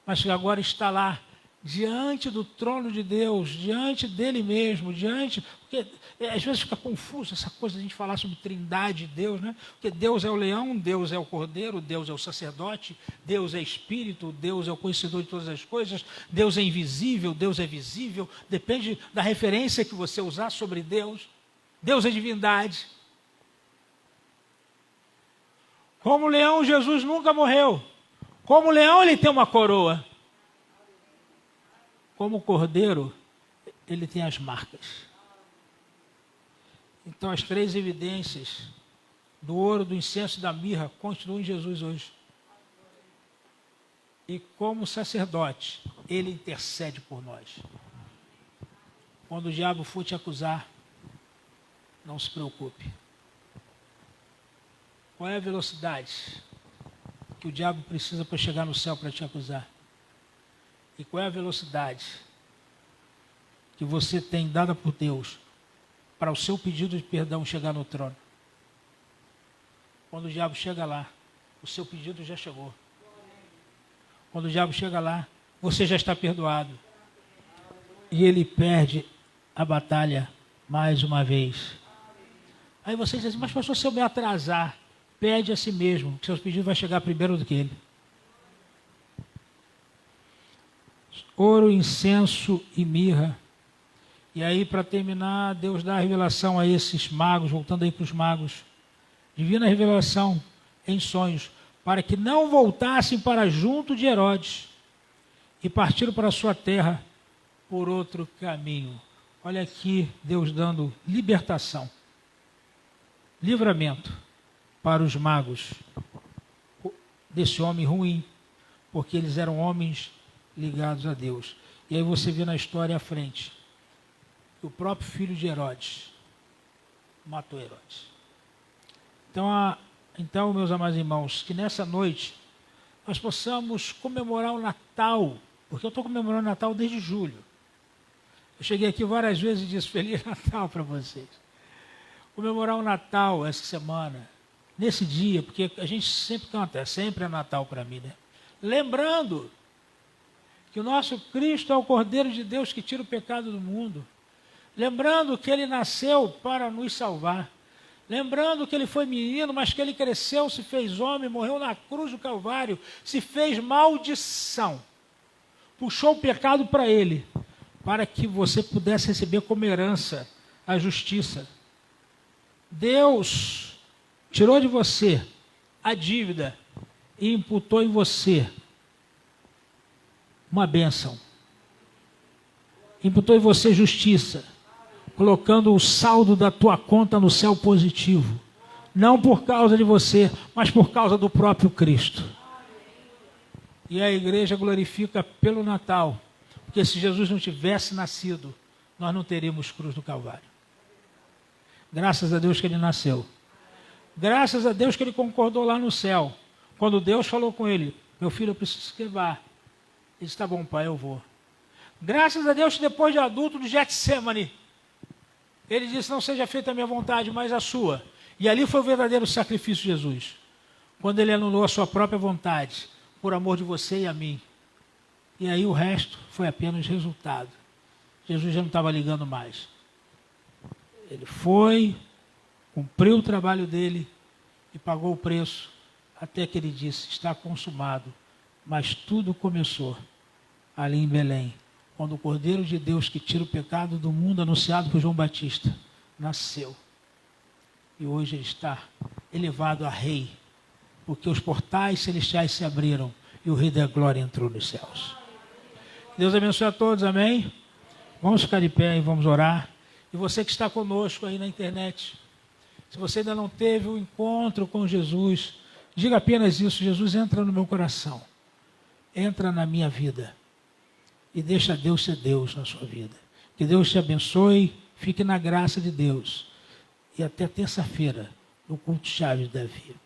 mas que agora está lá diante do trono de Deus, diante dele mesmo, porque às vezes fica confuso essa coisa de a gente falar sobre trindade de Deus, né? Porque Deus é o leão, Deus é o cordeiro, Deus é o sacerdote, Deus é espírito, Deus é o conhecedor de todas as coisas, Deus é invisível, Deus é visível, depende da referência que você usar sobre Deus. Deus é divindade. Como leão, Jesus nunca morreu. Como leão, ele tem uma coroa. Como cordeiro, ele tem as marcas. Então, as 3 evidências do ouro, do incenso e da mirra continuam em Jesus hoje. E como sacerdote, ele intercede por nós. Quando o diabo for te acusar, não se preocupe. Qual é a velocidade que o diabo precisa para chegar no céu para te acusar? E qual é a velocidade que você tem dada por Deus para o seu pedido de perdão chegar no trono. Quando o diabo chega lá, o seu pedido já chegou. Quando o diabo chega lá, você já está perdoado. E ele perde a batalha mais uma vez. Aí você diz assim, mas pastor, se eu me atrasar, pede a si mesmo, que seus pedidos vai chegar primeiro do que ele. Ouro, incenso e mirra. E aí, para terminar, Deus dá a revelação a esses magos, voltando aí para os magos. Divina revelação em sonhos, para que não voltassem para junto de Herodes e partiram para a sua terra por outro caminho. Olha aqui, Deus dando libertação, livramento para os magos desse homem ruim, porque eles eram homens ligados a Deus. E aí você vê na história à frente, que o próprio filho de Herodes matou Herodes. Então, meus amados irmãos, que nessa noite nós possamos comemorar o Natal, porque eu estou comemorando o Natal desde julho. Eu cheguei aqui várias vezes e disse Feliz Natal para vocês. Comemorar o Natal essa semana, nesse dia, porque a gente sempre canta, sempre é Natal para mim, né? Lembrando que o nosso Cristo é o Cordeiro de Deus que tira o pecado do mundo. Lembrando que ele nasceu para nos salvar. Lembrando que ele foi menino, mas que ele cresceu, se fez homem, morreu na cruz do Calvário, se fez maldição. Puxou o pecado para ele, para que você pudesse receber como herança a justiça. Deus tirou de você a dívida e imputou em você uma bênção. Imputou em você justiça, colocando o saldo da tua conta no céu positivo. Não por causa de você, mas por causa do próprio Cristo. E a igreja glorifica pelo Natal, porque se Jesus não tivesse nascido, nós não teríamos cruz do Calvário. Graças a Deus que ele nasceu. Graças a Deus que ele concordou lá no céu. Quando Deus falou com ele, meu filho, eu preciso que vá. Ele disse, tá bom, pai, eu vou. Graças a Deus que depois de adulto, do Getsemane, ele disse, não seja feita a minha vontade, mas a sua. E ali foi o verdadeiro sacrifício de Jesus. Quando ele anulou a sua própria vontade, por amor de você e a mim. E aí o resto foi apenas resultado. Jesus já não estava ligando mais. Ele foi, cumpriu o trabalho dele e pagou o preço, até que ele disse, está consumado. Mas tudo começou ali em Belém, quando o Cordeiro de Deus que tira o pecado do mundo, anunciado por João Batista, nasceu. E hoje ele está elevado a rei, porque os portais celestiais se abriram e o Rei da Glória entrou nos céus. Deus abençoe a todos, amém? Vamos ficar de pé e vamos orar. E você que está conosco aí na internet, se você ainda não teve um encontro com Jesus, diga apenas isso, Jesus entra no meu coração, entra na minha vida e deixa Deus ser Deus na sua vida. Que Deus te abençoe, fique na graça de Deus e até terça-feira no culto chave de Davi.